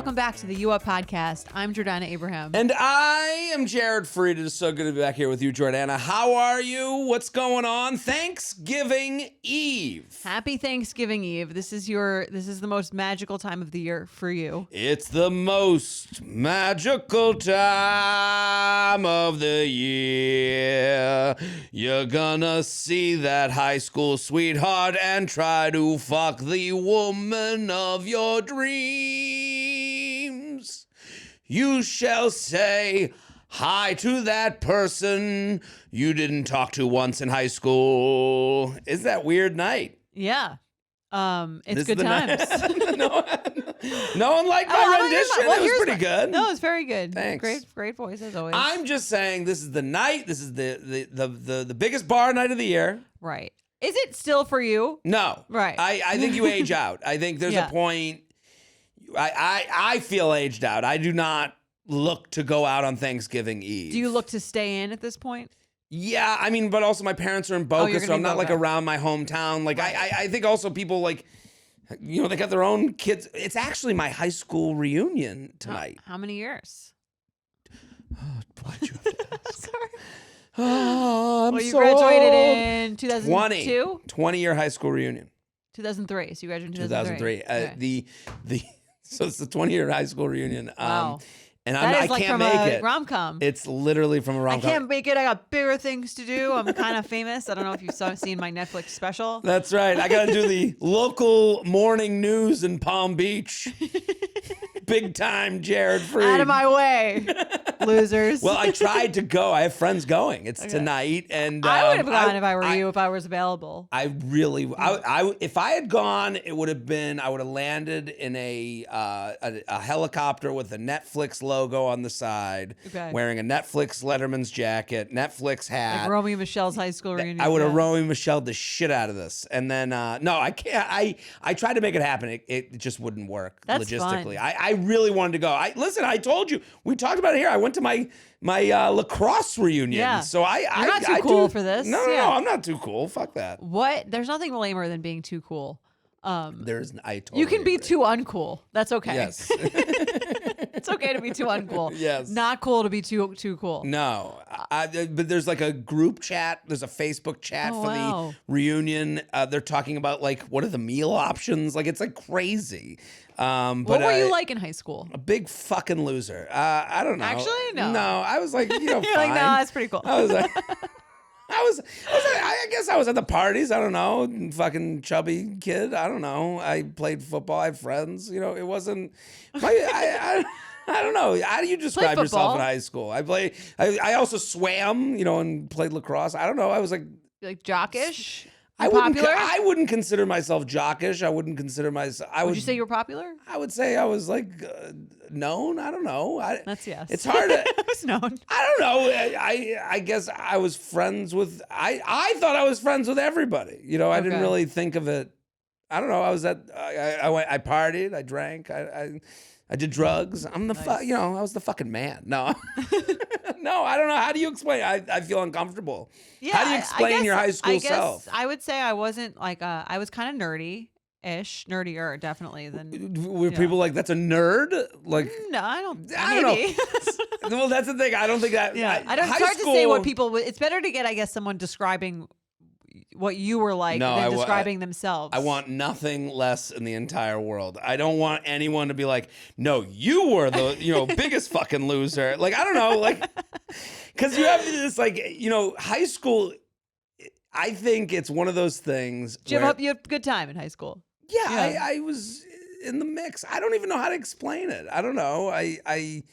welcome back to the You Up podcast. I'm Jordana Abraham. And I am Jared Fried. It is so good to be back here with you, Jordana. How are you? What's going on? Thanksgiving Eve. Happy Thanksgiving Eve. This is the most magical time of the year for you. It's the most magical time of the year. You're gonna see that high school sweetheart and try to fuck the woman of your dreams. You shall say hi to that person you didn't talk to once in high school. Is that weird night? Yeah. It's good times. No one liked my rendition. It was pretty good. No, it's very good. Thanks. Great voice as always. I'm just saying this is the night. This is the biggest bar night of the year. Right. Is it still for you? No. Right. I think you age out. I think there's a point. I feel aged out. I do not look to go out on Thanksgiving Eve. Do you look to stay in at this point? Yeah, I mean, but also my parents are in Boca, so I'm not like Boca. around my hometown. Like I think also people like, they got their own kids. It's actually my high school reunion tonight. How many years? Why'd you have to ask? Sorry. Oh, I'm Well, you so graduated old. in 2002? 20-year high school reunion. 2003. So you graduated in 2003. 2003. Okay. So it's the 20-year high school reunion. Wow. And That I is like can't from make a it. rom-com. It's literally from a I rom-com. can't make it. I got bigger things to do. I'm kind of famous. I don't know if you've seen my Netflix special. That's right. I got to do the local morning news in Palm Beach. Big time, Jared Fried. Out of my way, losers. Well, I tried to go. I have friends going. It's tonight, and I would have gone if I were you, if I was available. I really, if I had gone, it would have been. I would have landed in a helicopter with a Netflix logo on the side, wearing a Netflix Letterman's jacket, Netflix hat. Like Romeo and Michelle's high school reunion. I would have Romeo and Michelle the shit out of this, and then no, I can't. I tried to make it happen. It just wouldn't work logistically. I really wanted to go. I told you. We talked about it here. I went to my lacrosse reunion. Yeah. So You're not too cool for this. No, I'm not too cool. Fuck that. What? There's nothing lamer than being too cool. I totally You can be agree. too uncool. That's okay. Yes. It's okay to be too uncool. Yes. Not cool to be too cool. No, but there's like a group chat. There's a Facebook chat for the reunion. They're talking about like what are the meal options. Like it's like crazy. What were you like in high school? A big fucking loser. I don't know. Actually, no. No, I was like, You're fine. like, no, that's pretty cool. I was like, I guess I was at the parties. I don't know, fucking chubby kid. I don't know. I played football. I had friends. It wasn't. I don't know. How do you describe yourself in high school? I also swam. And played lacrosse. I don't know. I was like jockish. I popular? wouldn't consider myself jockish. I wouldn't consider myself. Would you say you were popular? I would say I was like known. I don't know. That's yes. It's hard to. I was known. I don't know. I guess I was friends with. I thought I was friends with everybody. I didn't really think of it. I don't know. I was at. I partied. I drank. I did drugs. I'm the I was the fucking man. No. No, I don't know. How do you explain? I feel uncomfortable. Yeah, how do you explain your high school self? I would say I wasn't like I was kind of nerdy-ish, nerdier definitely than. Were people like that's a nerd? Like no, I don't. I don't maybe. know. Well, that's the thing. I don't think that. Yeah, I don't. It's hard to say what people. It's better to get, I guess, someone describing what you were like than describing themselves. I want nothing less in the entire world. I don't want anyone to be like, no, you were the biggest fucking loser. Like, I don't know, like, because you have this like, high school. I think it's one of those things. Did you have a good time in high school? Yeah. I was in the mix. I don't even know how to explain it. I don't know. I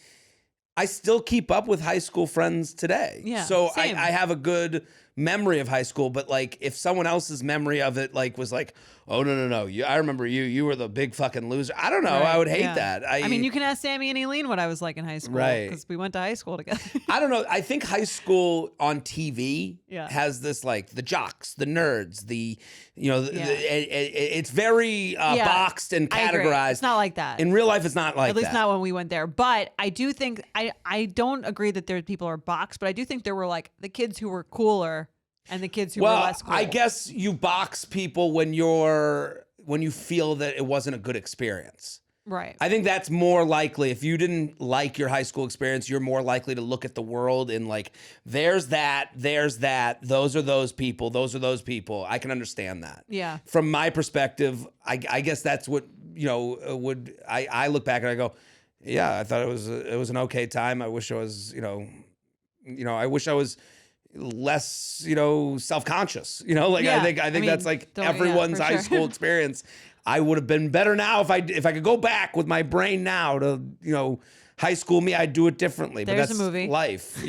still keep up with high school friends today. Yeah. So same. I have a good memory of high school, but like if someone else's memory of it like was like, oh no, I remember you were the big fucking loser. I don't know. Right. I would hate that. I mean, you can ask Sammy and Eileen what I was like in high school, right? Because we went to high school together. I don't know. I think high school on TV has this like the jocks, the nerds, it's very boxed and categorized. It's not like that in real life. It's not like that. At least not when we went there. But I do think I don't agree that there people are boxed, but I do think there were like the kids who were cooler and the kids who were less cool. I guess you box people when you feel that it wasn't a good experience. Right. I think that's more likely. If you didn't like your high school experience, you're more likely to look at the world in like, there's that, those are those people, those are those people. I can understand that. Yeah. From my perspective, I guess that's what, I look back and I go, yeah, I thought it was an okay time. I wish I was, I wish I was less, self-conscious, Yeah. I think that's like everyone's for high sure. school experience. I would have been better now if I could go back with my brain now to, high school me, I'd do it differently. There's but that's a movie. Life,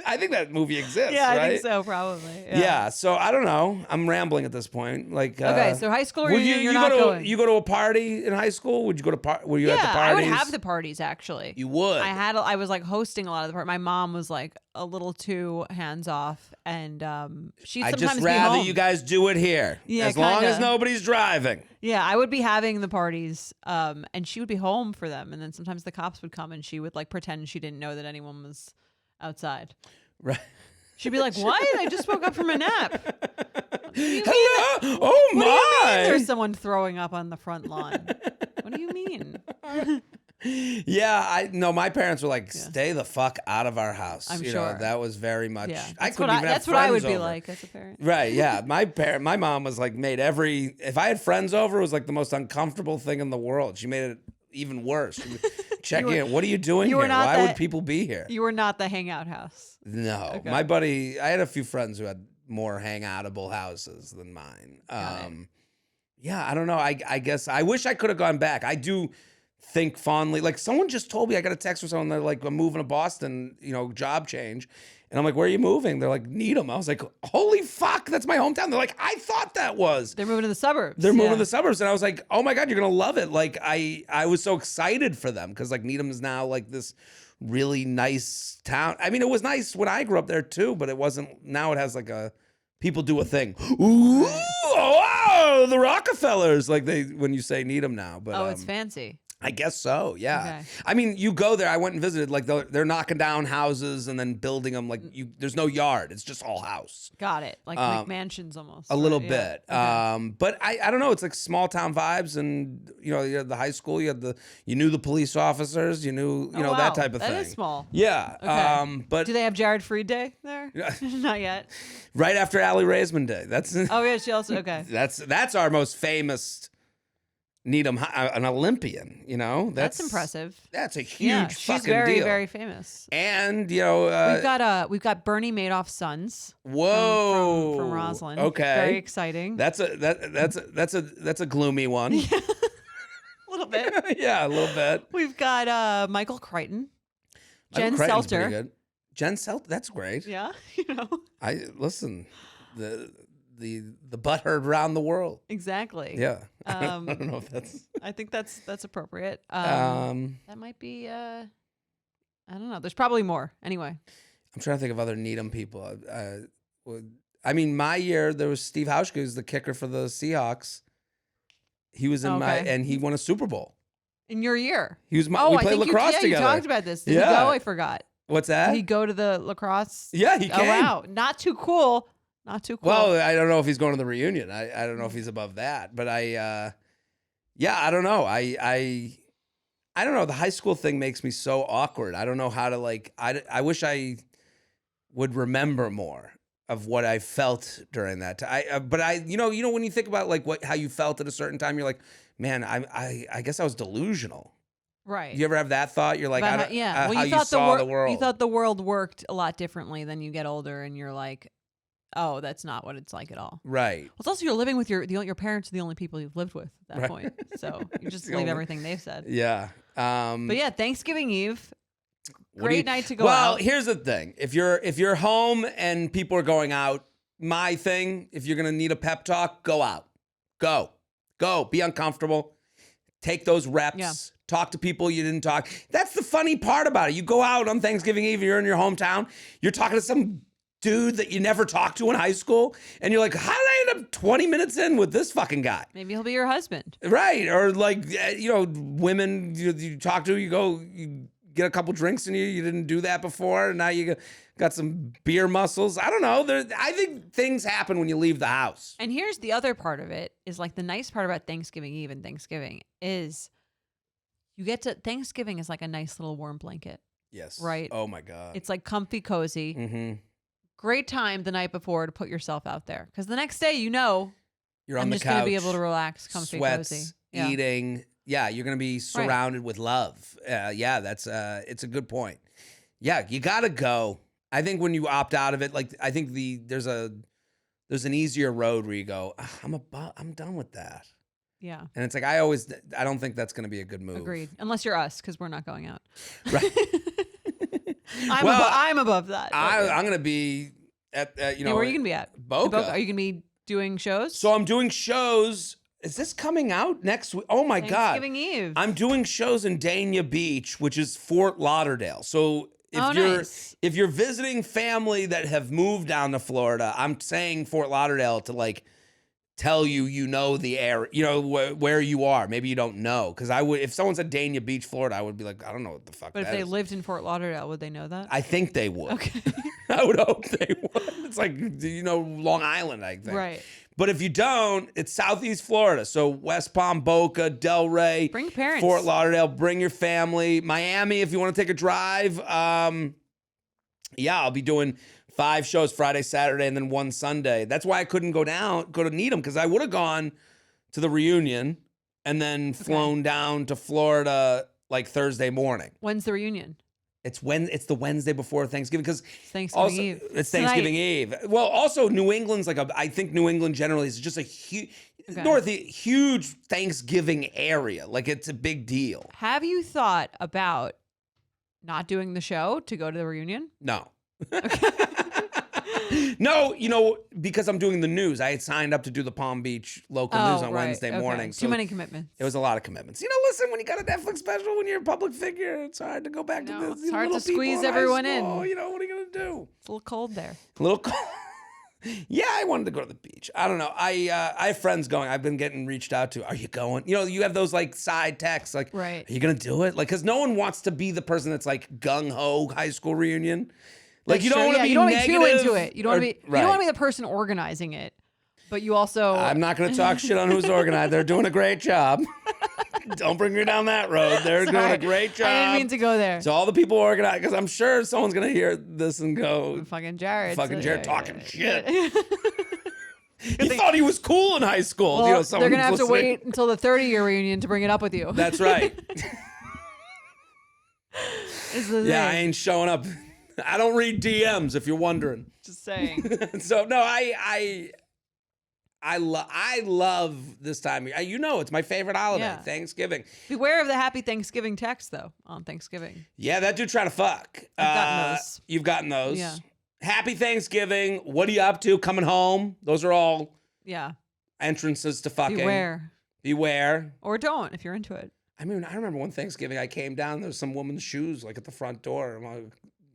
I think that movie exists. Yeah, I right? think so, probably. Yeah. So I don't know. I'm rambling at this point. Like, Okay, so high school would reunion, you're not go to, going. You go to a party in high school? Would you go to were you at the Yeah, parties? I would have the parties actually. You would. I was like hosting a lot of the parties. My mom was like a little too hands off, and she'd I'd sometimes just be rather home. you guys do it here. Yeah, as long as kinda. nobody's driving. Yeah, I would be having the parties, and she would be home for them, and then sometimes the cops would come, and she would like pretend she didn't know that anyone was outside. Right. She'd be like, "What? I just woke up from a nap." Hello. Oh What do you mean my. there's someone throwing up on the front lawn? What do you mean? Yeah, my parents were like, stay the fuck out of our house. I'm You sure. know, that was very much. Yeah, I that's couldn't even have that's what I would friends be over. like as a parent. Right, yeah. My mom was like, if I had friends over, it was like the most uncomfortable thing in the world. She made it even worse. She would check in. What are you doing you were here? not Why that- would people be here? You were not the hangout house. No. Okay. My buddy, I had a few friends who had more hangoutable houses than mine. Got it. Yeah, I don't know. I guess I wish I could have gone back. I do think fondly. Like someone just told me, I got a text from someone, they're like, I'm moving to Boston, job change. And I'm like, where are you moving? They're like, Needham. I was like, holy fuck, that's my hometown. They're like, I thought that was. They're moving to the suburbs. They're moving to the suburbs. And I was like, oh my God, you're going to love it. Like I was so excited for them because like Needham is now like this really nice town. I mean, it was nice when I grew up there too, but it wasn't. Now it has like people do a thing. Ooh, oh, the Rockefellers. Like when you say Needham now. But Oh, it's fancy. I guess so, yeah. Okay. I mean, you go there. I went and visited. Like they're knocking down houses and then building them. Like there's no yard. It's just all house. Got it. Like McMansions almost. A little right? bit. Yeah. Okay. But I don't know. It's like small town vibes, and you had the high school. You knew the police officers. You knew Oh, wow. that type of That thing. is small. Yeah. Okay. But Do they have Jared Freed Day there? Not yet. right after Allie Raisman Day. That's Oh yeah, she also okay. that's our most famous Needham, an Olympian. That's impressive. That's a huge Yeah, fucking she's very deal. very famous. And We've got Bernie Madoff's sons. Whoa, from Roslyn. Okay, very exciting. That's a gloomy one. A little bit. Yeah, a little bit. We've got Michael Crichton, Jen Michael Crichton's pretty Selter. good. Jen Selter, that's great. Yeah, I listen. The butt heard around the world. exactly. Yeah, I don't know if that's. I think that's appropriate. That might be. I don't know. There's probably more. Anyway. I'm trying to think of other Needham people. I mean, my year there was Steve Hauschka, who's the kicker for the Seahawks. He was in and he won a Super Bowl. In your year. He was we I played think lacrosse together. you talked about this. Did he Yeah. go? I forgot. What's that? Did he go to the lacrosse? Yeah, he Oh came. wow, not too cool. Not too cool. Well, I don't know if he's going to the reunion. I don't know if he's above that, but I don't know. I don't know. The high school thing makes me so awkward. I don't know how to I wish I would remember more of what I felt during that time. But when you think about how you felt at a certain time, you're like, man, I guess I was delusional. right. You ever have that thought? You're like, About how Well, you saw the world. You thought the world worked a lot differently than you get older, and you're like, oh, that's not what it's like at all. Right. Well, it's also you're living with your parents are the only people you've lived with at that Right. point. So you just The believe only- everything they've said. Yeah. But yeah, Thanksgiving Eve, What do great night to go Well, out. here's the thing. If you're home and people are going out, my thing, if you're going to need a pep talk, go out. Go. Be uncomfortable. Take those reps. Yeah. Talk to people you didn't talk. That's the funny part about it. You go out on Thanksgiving Eve, you're in your hometown, you're talking to some dude that you never talked to in high school, and you're like, how did I end up 20 minutes in with this fucking guy? Maybe he'll be your husband. Right. Or women you talk to, you get a couple drinks in you didn't do that before, and now you got some beer muscles. I don't know. I think things happen when you leave the house. And here's the other part of it is like the nice part about Thanksgiving Eve and Thanksgiving is Thanksgiving is like a nice little warm blanket. Yes. Right. Oh my God. It's like comfy, cozy. Mm-hmm. Great time the night before to put yourself out there. Because the next day, you're on I'm the just couch. going to be able to relax, comfy, sweats, cozy. eating. Yeah, you're going to be surrounded with love. Yeah, it's a good point. Yeah, you got to go. I think when you opt out of it, like I think there's an easier road where you go, I'm done with that. Yeah. And it's like I don't think that's going to be a good move. Agreed. Unless you're us, because we're not going out. Right. I'm above that. I'm going to be at where are you going to be at? Boca. Are you going to be doing shows? So I'm doing shows. Is this coming out next week? Oh my God. Thanksgiving Eve. I'm doing shows in Dania Beach, which is Fort Lauderdale. So if you're visiting family that have moved down to Florida, I'm saying Fort Lauderdale to like tell you know the area, where you are. Maybe you don't know, because I would, if someone said Dania Beach, Florida, I would be like, I don't know what the fuck. But if they lived in Fort Lauderdale, would they know that? I think they would. Okay. I would hope they would. It's like Long Island, I think. Right. But if you don't, it's Southeast Florida. So West Palm, Boca, Delray. Bring parents. Fort Lauderdale, bring your family. Miami, if you want to take a drive. I'll be doing 5 shows Friday, Saturday, and then 1 Sunday. That's why I couldn't go to Needham, because I would have gone to the reunion and then flown down to Florida like Thursday morning. When's the reunion? It's the Wednesday before Thanksgiving, because Thanksgiving Eve. It's Thanksgiving Eve. Well, also New England's I think New England generally is just a huge Thanksgiving area. Like it's a big deal. Have you thought about not doing the show to go to the reunion? No. No, because I'm doing the news. I had signed up to do the Palm Beach local news on Wednesday morning. So too many commitments. It was a lot of commitments. Listen, when you got a Netflix special, when you're a public figure, it's hard to go back to this. It's hard to squeeze everyone in. What are you going to do? It's a little cold there. A little cold. Yeah, I wanted to go to the beach. I don't know. I have friends going. I've been getting reached out to. Are you going? You have those like side texts like, right. Are you going to do it? Like, because no one wants to be the person that's like gung-ho high school reunion. Like you don't want to be negative. Too into it. You don't want to be. You don't want to be the person organizing it, but you also. I'm not going to talk shit on who's organized. They're doing a great job. Don't bring me down that road. They're doing a great job. I didn't mean to go there. So all the people organized, because I'm sure someone's going to hear this and go, fucking Jared. Talking shit. He thought he was cool in high school. Well, they're going to have to wait until the 30-year reunion to bring it up with you. That's right. Yeah, I ain't showing up. I don't read DMs, if you're wondering. Just saying. So no, I love this time. It's my favorite holiday, Thanksgiving. Beware of the happy Thanksgiving text, though, on Thanksgiving. Yeah, that dude trying to fuck. I've gotten those. You've gotten those. Yeah. Happy Thanksgiving. What are you up to? Coming home. Those are all entrances to fucking. Beware. Or don't, if you're into it. I mean, I remember one Thanksgiving I came down, there was some woman's shoes like at the front door.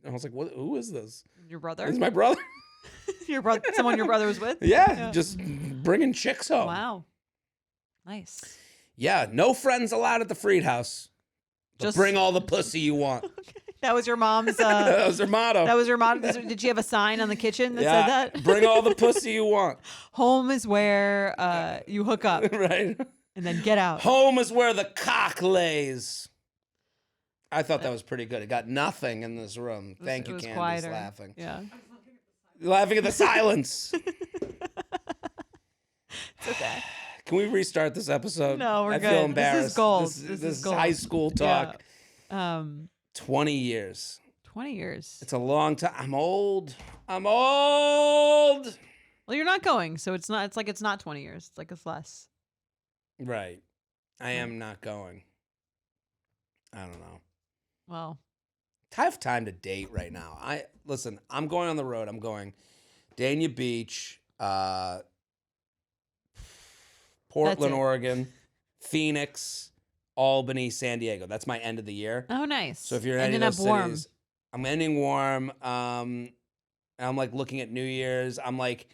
I was like, "What? Who is this?" Your brother? It's my brother. Your brother? Someone your brother was with? Yeah, just bringing chicks home. Wow. Nice. Yeah, no friends allowed at the Freed house. Just bring all the pussy you want. That was your mom's. That was her motto. That was her motto. Did she have a sign on the kitchen that said that? Bring all the pussy you want. Home is where you hook up. Right. And then get out. Home is where the cock lays. I thought that was pretty good. It got nothing in this room. Thank you, Candace, quieter. laughing. Yeah. Laughing at the silence. It's okay. Can we restart this episode? No, we're good. I feel embarrassed. This is gold. This is high school talk. Yeah. 20 years. 20 years. It's a long time. I'm old. Well, you're not going, so it's not 20 years. It's like it's less. Right. I am not going. I don't know. Well, tough time to date right now. Listen, I'm going on the road. I'm going Dania Beach, Portland, Oregon, Phoenix, Albany, San Diego. That's my end of the year. Oh, nice. So if you're in any of those cities, I'm ending warm. I'm like looking at New Year's. I'm like,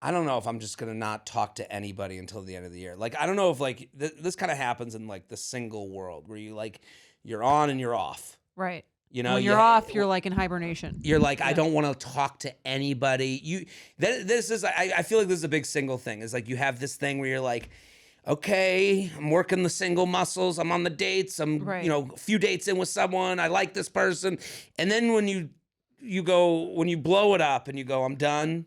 I don't know if I'm just gonna not talk to anybody until the end of the year. Like, I don't know if like this kind of happens in like the single world where you like you're on and you're off. Right. When you're off, you're like in hibernation. You're like, I don't want to talk to anybody. I feel like this is a big single thing. Is like you have this thing where you're like, okay, I'm working the single muscles. I'm on the dates. I'm, a few dates in with someone. I like this person. And then when you blow it up and you go, I'm done.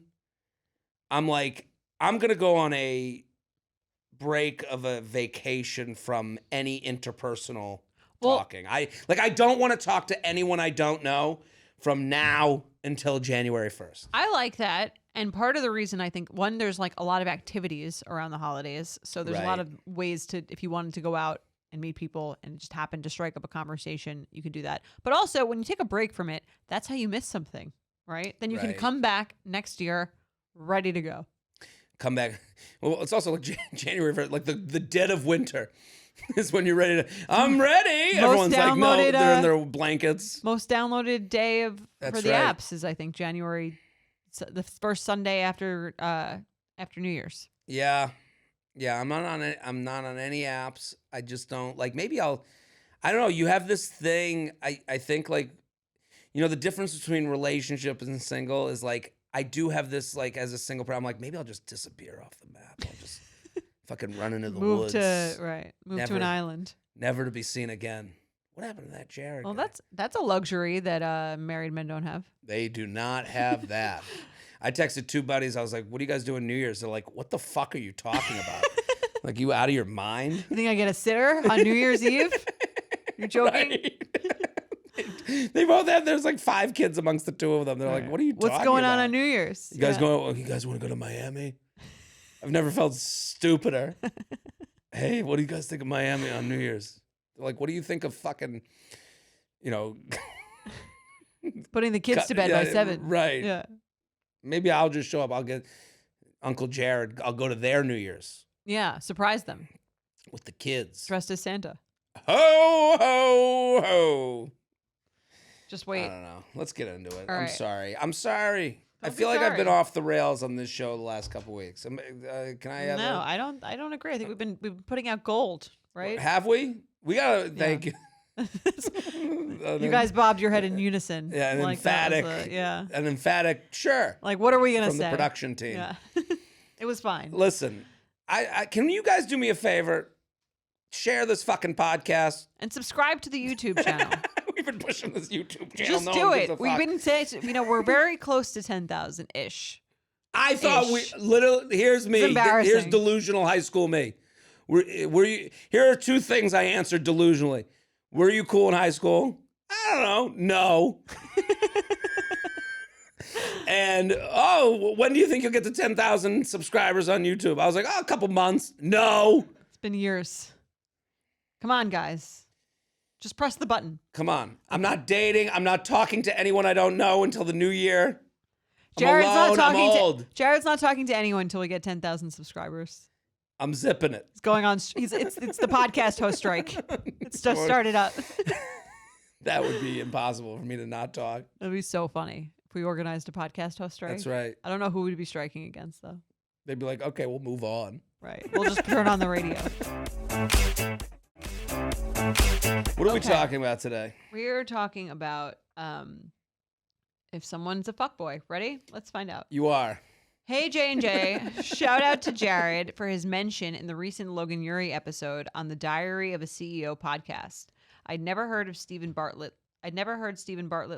I'm like, I'm going to go on a break of a vacation from any interpersonal talking. I don't want to talk to anyone I don't know from now until January 1st. I like that. And part of the reason I think, one, there's like a lot of activities around the holidays. So there's a lot of ways to, if you wanted to go out and meet people and just happen to strike up a conversation, you can do that. But also when you take a break from it, that's how you miss something, right? Then you can come back next year ready to go. Come back. Well, it's also like January 1st, like the dead of winter is when you're ready to, I'm ready. Everyone's like, no, they're in their blankets. Most downloaded day for the apps is, I think, January, the first Sunday after New Year's. Yeah. I'm not on it. I'm not on any apps. I just don't like, maybe I don't know. You have this thing. I think like, the difference between relationship and single is like, I do have this, like, as a single person, I'm like, maybe I'll just disappear off the map. I'll just fucking run into the woods. Move to an island. Never to be seen again. What happened to that Jared guy? That's a luxury that married men don't have. They do not have that. I texted two buddies. I was like, what are you guys doing New Year's? They're like, what the fuck are you talking about? Like, you out of your mind? You think I get a sitter on New Year's Eve? You're joking? Right. They both have, there's like 5 kids amongst the two of them. They're like, what are you talking about? What's going on New Year's? You guys you guys want to go to Miami? I've never felt stupider. Hey, what do you guys think of Miami on New Year's? They're like, what do you think of fucking, putting the kids to bed by 7. Right. Yeah. Maybe I'll just show up. I'll get Uncle Jared. I'll go to their New Year's. Yeah. Surprise them. With the kids. Dressed as Santa. Ho, ho, ho. Just wait. I don't know. Let's get into it. All I'm right. sorry. I feel like I've been off the rails on this show the last couple weeks. Can I have No, I don't agree. I think we've been putting out gold, right? Have we? We gotta thank you. You guys bobbed your head in unison. Yeah, an like emphatic. An emphatic. Sure. Like, what are we gonna say? From the production team. Yeah. It was fine. Listen, I can you guys do me a favor? Share this fucking podcast and subscribe to the YouTube channel. We've been pushing this YouTube channel. Just do it. We've been saying, we're very close to 10,000 ish. I thought we literally. Here's me. Here's delusional high school me. Were you? Here are 2 things I answered delusionally. Were you cool in high school? I don't know. No. And when do you think you'll get to 10,000 subscribers on YouTube? I was like, a couple months. No. It's been years. Come on, guys. Just press the button. Come on. I'm not dating. I'm not talking to anyone I don't know until the new year. Jared's I'm old. Jared's not talking to anyone until we get 10,000 subscribers. I'm zipping it. It's going on. It's the podcast host strike. It's just started up. That would be impossible for me to not talk. It would be so funny if we organized a podcast host strike. That's right. I don't know who we'd be striking against, though. They'd be like, okay, we'll move on. Right. We'll just turn on the radio. What are we talking about today? We're talking about if someone's a fuckboy. Ready? Let's find out. You are. Hey, J&J. Shout out to Jared for his mention in the recent Logan Ury episode on the Diary of a CEO podcast. I'd never heard Stephen Bartlett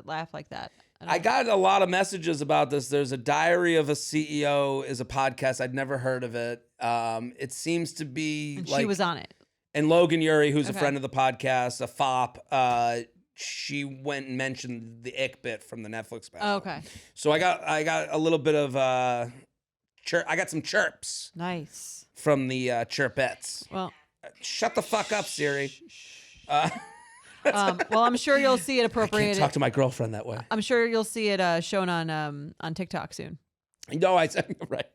laugh like that. I got a lot of messages about this. There's a Diary of a CEO is a podcast. I'd never heard of it. It seems to be and like... she was on it. And Logan Ury, who's a friend of the podcast, a fop, she went and mentioned the ick bit from the Netflix special. Oh, okay. So I got a little bit of I got some chirps. Nice. From the chirpettes. Well, shut the fuck up, Siri. Well, I'm sure you'll see it appropriated. I can't talk to my girlfriend that way. I'm sure you'll see it shown on TikTok soon. No, right.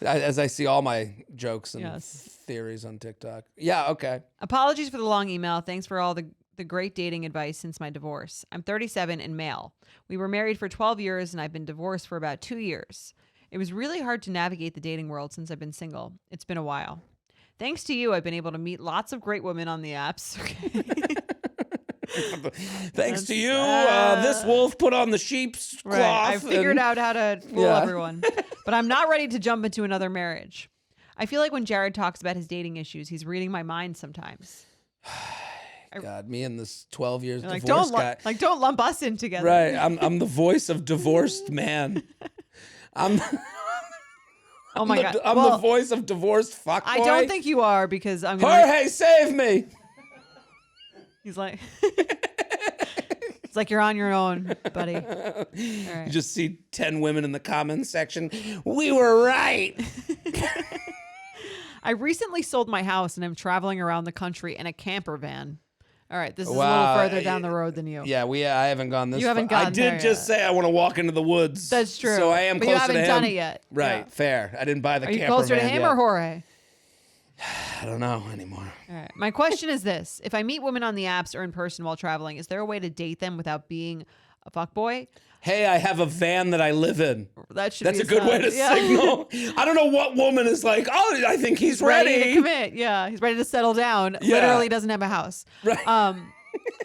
As I see all my jokes and theories on TikTok. Yeah, okay. Apologies for the long email. Thanks for all the great dating advice since my divorce. I'm 37 and male. We were married for 12 years and I've been divorced for about 2 years. It was really hard to navigate the dating world since I've been single. It's been a while. Thanks to you, I've been able to meet lots of great women on the apps. Thanks to you, this wolf put on the sheep's cloth. I figured out how to fool everyone. But I'm not ready to jump into another marriage. I feel like when Jared talks about his dating issues, he's reading my mind sometimes. God, me and this 12 years Like, divorce guy. don't lump us in together. Right. I'm the voice of divorced man. Oh my God. I'm the voice of divorced fuckboy. I don't think you are, because I'm going to... Jorge, save me. He's like... It's like you're on your own, buddy. All right. You just see 10 women in the comments section. We were right. I recently sold my house and I'm traveling around the country in a camper van. All right, this is a Wow. little further down the road than you. Yeah, I haven't gone this You haven't far. I gotten did there just yet. say I want to walk into the woods. That's true. So I am but closer you to him. haven't done it yet. Right, Yeah. fair. I didn't buy the Are you camper closer to van him yet. or Jorge? I don't know anymore. All right. My question is this. If I meet women on the apps or in person while traveling, is there a way to date them without being a fuckboy? Hey, I have a van that I live in. That's a good way to signal. I don't know what woman is like, oh, I think he's ready. to commit. Yeah, he's ready to settle down. Yeah. Literally doesn't have a house. Right.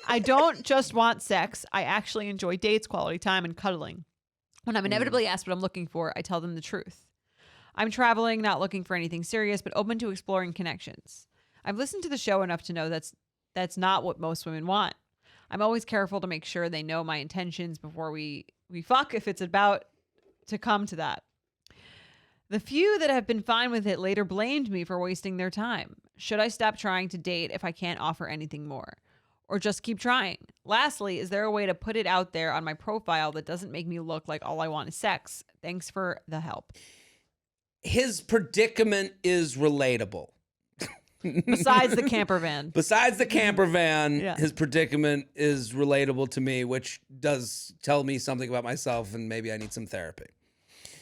I don't just want sex. I actually enjoy dates, quality time, and cuddling. When I'm inevitably asked what I'm looking for, I tell them the truth. I'm traveling, not looking for anything serious, but open to exploring connections. I've listened to the show enough to know that's not what most women want. I'm always careful to make sure they know my intentions before we fuck, if it's about to come to that. The few that have been fine with it later blamed me for wasting their time. Should I stop trying to date if I can't offer anything more? Or just keep trying? Lastly, is there a way to put it out there on my profile that doesn't make me look like all I want is sex? Thanks for the help. His predicament is relatable. Besides the camper van. Besides the camper van, Yeah. his predicament is relatable to me, which does tell me something about myself, and maybe I need some therapy.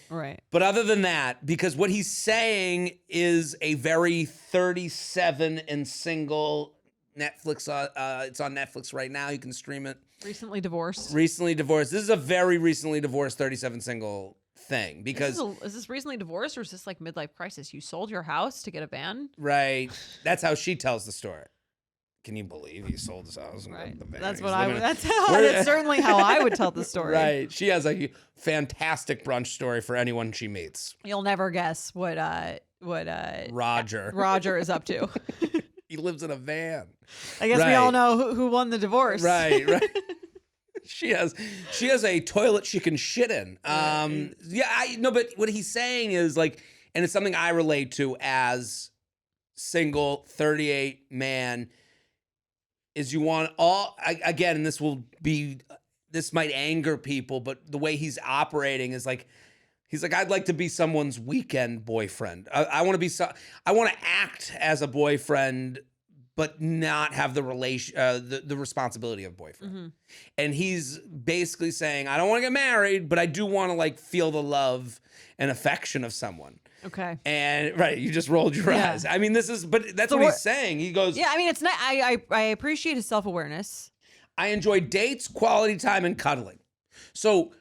Right. But other than that, because what he's saying is a very 37 and single Netflix, it's on Netflix right now. You can stream it. Recently divorced. Recently divorced. This is a very recently divorced 37 single thing because Is this recently divorced, or is this like midlife crisis? You sold your house to get a van? right. That's how she tells the story. Can you believe he sold his house? And Right. got the van? That's He's what I living would. in- That's certainly how I would tell the story. Right. She has a fantastic brunch story for anyone she meets. You'll never guess what Roger. Roger is up to. He lives in a van. I guess we all know who won the divorce. Right. She has a toilet she can shit in. Yeah, I know, but what he's saying is like, and it's something I relate to as single 38 man, is you want again, and this might anger people, but the way he's operating is like, he's like, I'd like to be someone's weekend boyfriend. I want to act as a boyfriend, but not have the the responsibility of boyfriend. Mm-hmm. And he's basically saying, I don't want to get married, but I do want to like feel the love and affection of someone. Okay. And right, you just rolled your eyes. I mean, but that's what he's saying. He goes, yeah, I mean, it's not. I appreciate his self-awareness. I enjoy dates, quality time, and cuddling. So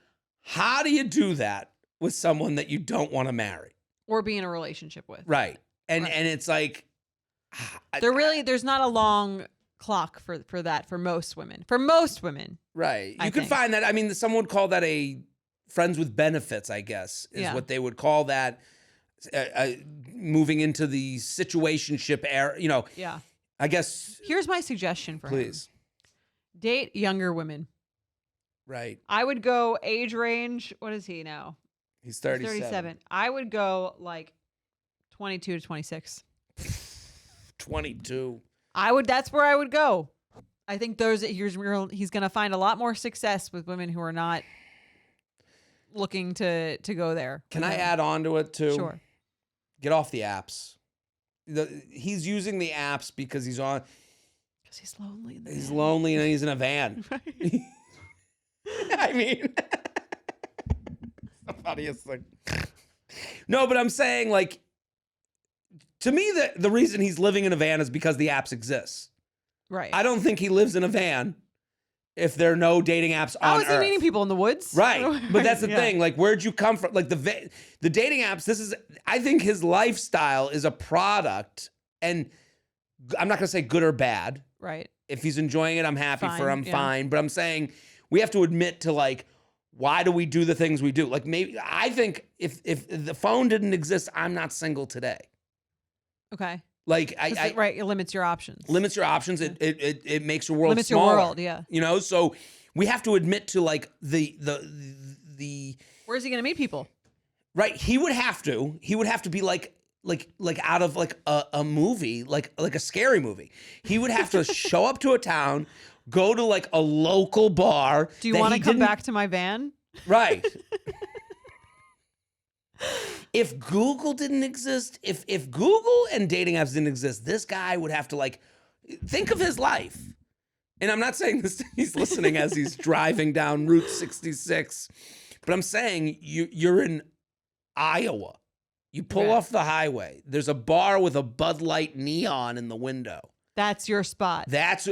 how do you do that with someone that you don't want to marry or be in a relationship with? Right. And it's like, there's not a long clock for that for most women. For most women. Right. You could find that. I mean, someone would call that a friends with benefits, I guess, is what they would call that. Moving into the situationship era, Yeah. I guess. Here's my suggestion for him. Please. Date younger women. Right. I would go age range. What is he now? He's 37. I would go like 22 to 26. 22. That's where I would go. I think he's going to find a lot more success with women who are not looking to go there. Can I add on to it too? Sure. Get off the apps. He's using the apps because he's on. Because he's lonely. He's lonely and he's in a van. Right. I mean, the funniest thing. No, but I'm saying, like, to me, the reason he's living in a van is because the apps exist. Right. I don't think he lives in a van if there are no dating apps on Earth. How is he meeting people in the woods? Right. But that's the thing. Like, where'd you come from? Like, the dating apps, I think his lifestyle is a product, and I'm not going to say good or bad. Right. If he's enjoying it, I'm happy for him, yeah. fine. But I'm saying we have to admit to, like, why do we do the things we do? Like, maybe I think if the phone didn't exist, I'm not single today. Okay. Like right, it limits your options. Limits your options. Yeah. It makes your world Limits smaller. your world, yeah. You know, so we have to admit to like the Where's he gonna meet people? right. He would have to be like out of like a movie, like a scary movie. He would have to show up to a town, go to like a local bar. Do you want to come back to my van? Right. If Google didn't exist, if Google and dating apps didn't exist, this guy would have to like think of his life. And I'm not saying this, he's listening as he's driving down Route 66, but I'm saying you're in Iowa. You pull off the highway. There's a bar with a Bud Light neon in the window. That's your spot.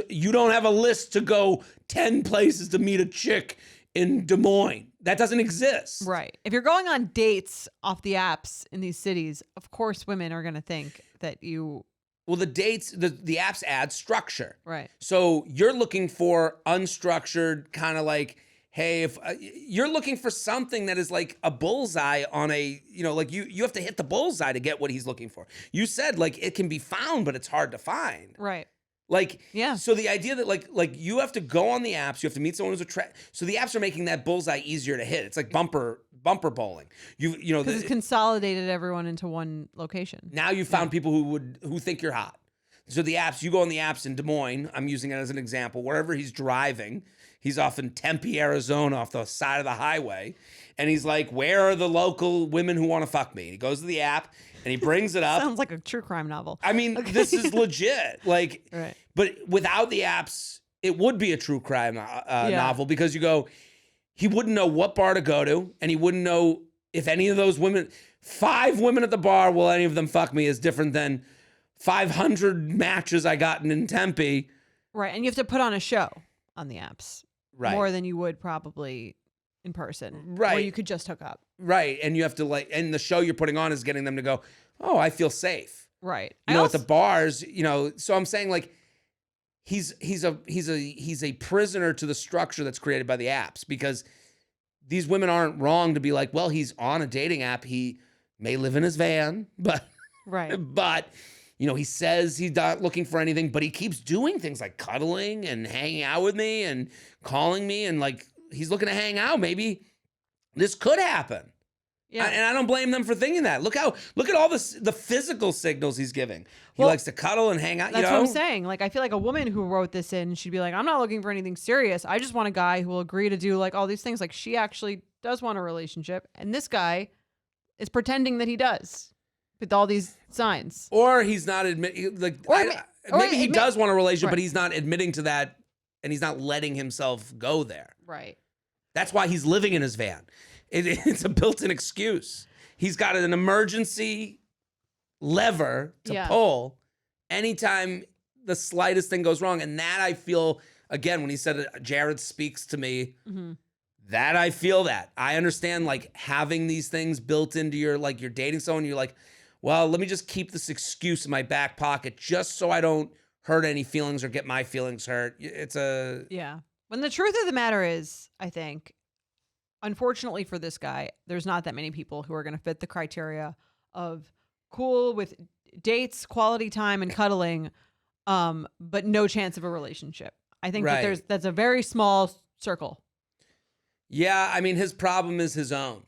You don't have a list to go 10 places to meet a chick in Des Moines. That doesn't exist. Right. If you're going on dates off the apps in these cities, of course women are going to think that you... Well, the dates, the apps add structure. Right. So you're looking for unstructured, kind of like, hey, if you're looking for something that is like a bullseye on a, like you have to hit the bullseye to get what he's looking for. You said like it can be found, but it's hard to find. Right. Like, yeah. So the idea that like you have to go on the apps, you have to meet someone who's so the apps are making that bullseye easier to hit. It's like bumper bowling. Because it's consolidated everyone into one location. Now you found people who think you're hot. So the apps, you go on the apps in Des Moines. I'm using it as an example. Wherever he's driving, he's off in Tempe, Arizona, off the side of the highway, and he's like, "Where are the local women who want to fuck me?" And he goes to the app. And he brings it up. Sounds like a true crime novel. I mean, this is legit. Like, right. But without the apps, it would be a true crime novel because he wouldn't know what bar to go to, and he wouldn't know if any of those women, 5 women at the bar, will any of them fuck me, is different than 500 matches I got in Tempe. Right, and you have to put on a show on the apps. Right. More than you would probably in person. Right. Where you could just hook up. Right. And you have to and the show you're putting on is getting them to go, "Oh, I feel safe." Right. At the bars, so I'm saying like he's a prisoner to the structure that's created by the apps, because these women aren't wrong to be like, well, he's on a dating app. He may live in his van, but right. But he says he's not looking for anything, but he keeps doing things like cuddling and hanging out with me and calling me, and like he's looking to hang out. Maybe this could happen. Yeah. And I don't blame them for thinking that. Look at all the physical signals he's giving. He likes to cuddle and hang out. That's what I'm saying. Like, I feel like a woman who wrote this in, she'd be like, I'm not looking for anything serious. I just want a guy who will agree to do like all these things. Like, she actually does want a relationship. And this guy is pretending that he does with all these signs. Or he's not admitting, like, maybe he does want a relationship, but he's not admitting to that, and he's not letting himself go there. Right. That's why he's living in his van. It's a built-in excuse. He's got an emergency lever to pull anytime the slightest thing goes wrong. And that I feel, again, when he said Jared speaks to me, that I feel that. I understand like having these things built into your dating someone, you're like, well, let me just keep this excuse in my back pocket just so I don't hurt any feelings or get my feelings hurt. Yeah. When the truth of the matter is, I think, unfortunately for this guy, there's not that many people who are going to fit the criteria of cool with dates, quality time, and cuddling, but no chance of a relationship. I think that's a very small circle. Yeah, I mean, his problem is his own.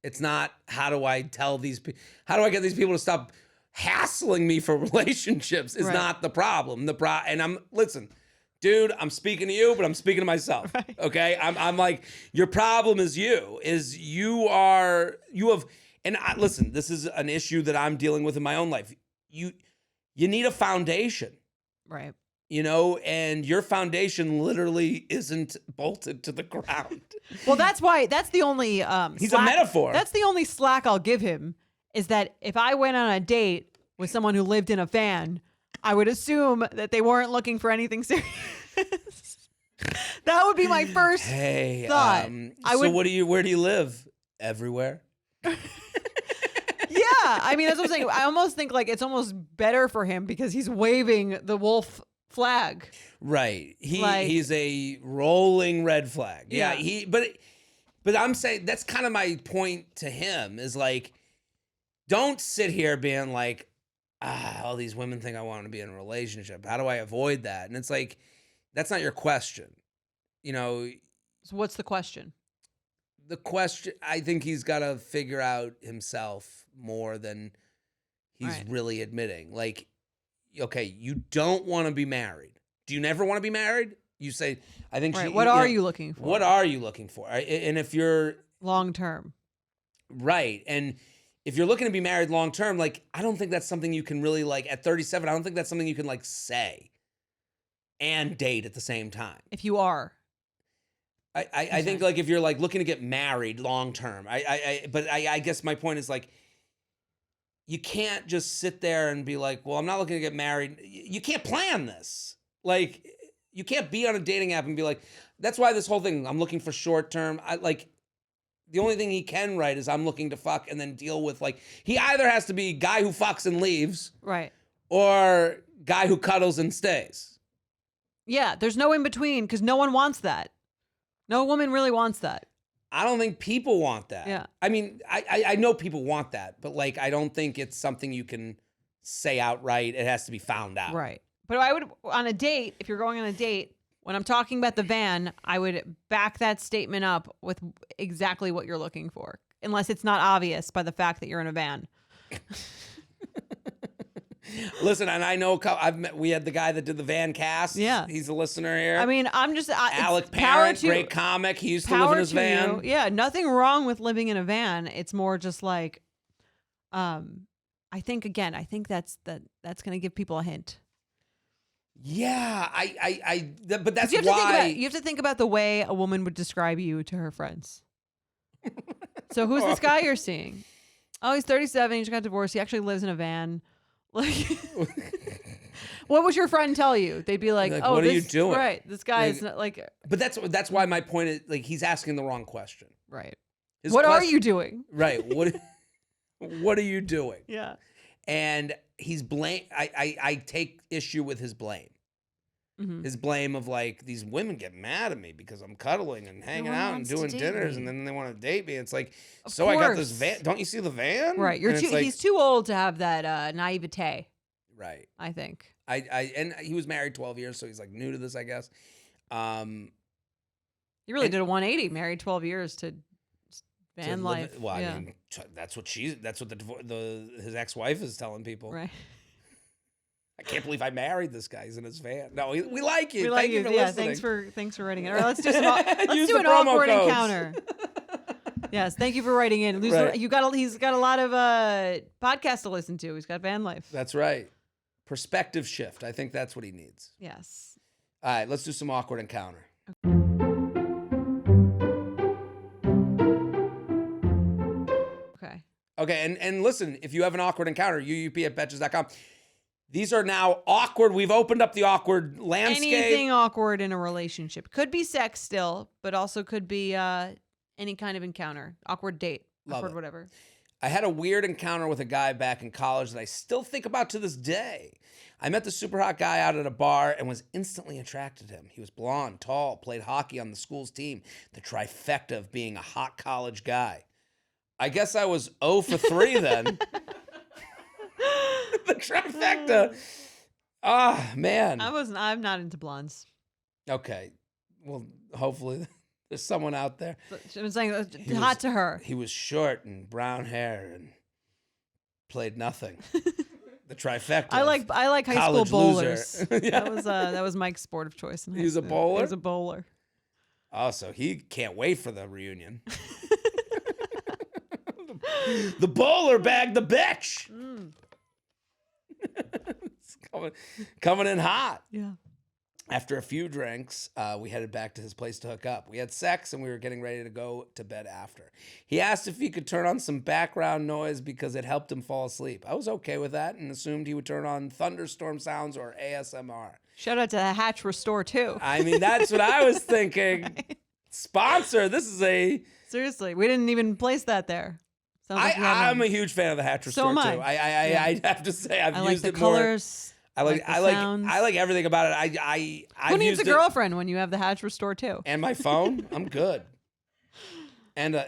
It's not how do I get these people to stop hassling me for relationships is not the problem. Listen, dude, I'm speaking to you, but I'm speaking to myself. Right. Okay. I'm like, your problem is listen, this is an issue that I'm dealing with in my own life. You need a foundation. Right. And your foundation literally isn't bolted to the ground. Well, that's the only, he's a metaphor. That's the only slack I'll give him, is that if I went on a date with someone who lived in a van, I would assume that they weren't looking for anything serious. That would be my first thought. Where do you live? Everywhere. Yeah, I mean, that's what I'm saying. I almost think like it's almost better for him because he's waving the wolf flag. Right. He's a rolling red flag. Yeah. But I'm saying that's kind of my point to him is like, don't sit here being like, all these women think I want to be in a relationship. How do I avoid that? And it's like, that's not your question. You know, So what's the question? the question, I think he's got to figure out himself more than he's really admitting. Like, okay, you don't want to be married. Do you never want to be married? You say, I think. Right. What are you looking for? What are you looking for? And if you're long term, right, and if you're looking to be married long term, like, I don't think that's something you can really, like, at 37. I don't think that's something you can, like, say and date at the same time. If you are. I think, like, if you're, like, looking to get married long term, but I guess my point is, like, you can't just sit there and be like, well, I'm not looking to get married. You can't plan this. Like, you can't be on a dating app and be like, that's why this whole thing, I'm looking for short term. The only thing he can write is I'm looking to fuck and then deal with, like, he either has to be guy who fucks and leaves. Right. Or guy who cuddles and stays. Yeah, there's no in between because no one wants that. No woman really wants that. I don't think people want that. Yeah. I mean, I know people want that, but, like, I don't think it's something you can say outright. It has to be found out. Right. But I would, on a date, if you're going on a date, when I'm talking about the van, I would back that statement up with exactly what you're looking for, unless it's not obvious by the fact that you're in a van. Listen, and I know we had the guy that did the van cast. Yeah. He's a listener here. I mean, I'm just... Alec Parrott, great comic. He used to live in his van. You. Yeah, nothing wrong with living in a van. It's more just like, I think that's going to give people a hint. Yeah, but that's why... You have to think about the way a woman would describe you to her friends. So who's this guy you're seeing? Oh, he's 37. He just got divorced. He actually lives in a van. Like, what would your friend tell you? They'd be like, "Oh, what are you doing?" Right, this guy is not like. But that's why my point is, like, he's asking the wrong question. Right. What are you doing? Right. What are you doing? Yeah. And he's I take issue with his blame. Mm-hmm. His blame of, like, these women get mad at me because I'm cuddling and hanging out and doing dinners, and then they want to date me. It's like, I got this van. Don't you see the van? Right. He's too old to have that naivete. Right. I think. And he was married 12 years, so he's, like, new to this, I guess. He really did a 180. Married 12 years to van life. Well, yeah. I mean, that's what his ex-wife is telling people. Right. I can't believe I married this guy. He's in his van. No, we like you. We like you. For yeah, listening. thanks for writing it. All right, let's do an awkward encounter. Yes, thank you for writing in. Right. He's got a lot of podcasts to listen to. He's got van life. That's right. Perspective shift. I think that's what he needs. Yes. All right, let's do some awkward encounter. Okay, and listen, if you have an awkward encounter, uup@betches.com. These are now awkward. We've opened up the awkward landscape. Anything awkward in a relationship. Could be sex still, but also could be any kind of encounter. Awkward date. Awkward whatever. I had a weird encounter with a guy back in college that I still think about to this day. I met the super hot guy out at a bar and was instantly attracted to him. He was blonde, tall, played hockey on the school's team. The trifecta of being a hot college guy. I guess I was 0 for 3 then. The trifecta. Man. I'm not into blondes. Okay. Well, hopefully there's someone out there. I'm saying hot to her. He was short and brown hair and played nothing. The trifecta. I like high school bowlers. Yeah. That was Mike's sport of choice. He was a bowler? He was a bowler. Oh, so he can't wait for the reunion. The bowler bagged the bitch. It's coming in hot. Yeah. After a few drinks, we headed back to his place to hook up. We had sex and we were getting ready to go to bed after. He asked if he could turn on some background noise because it helped him fall asleep. I was okay with that and assumed he would turn on thunderstorm sounds or ASMR. Shout out to the Hatch Restore too. I mean, that's what I was thinking. Right. Sponsor. This is seriously. We didn't even place that there. I'm a huge fan of the Hatch Restore too. I have to say I've used it more. I like the colors. I like everything about it. Who needs a girlfriend when you have the Hatch Restore too? And my phone, I'm good. And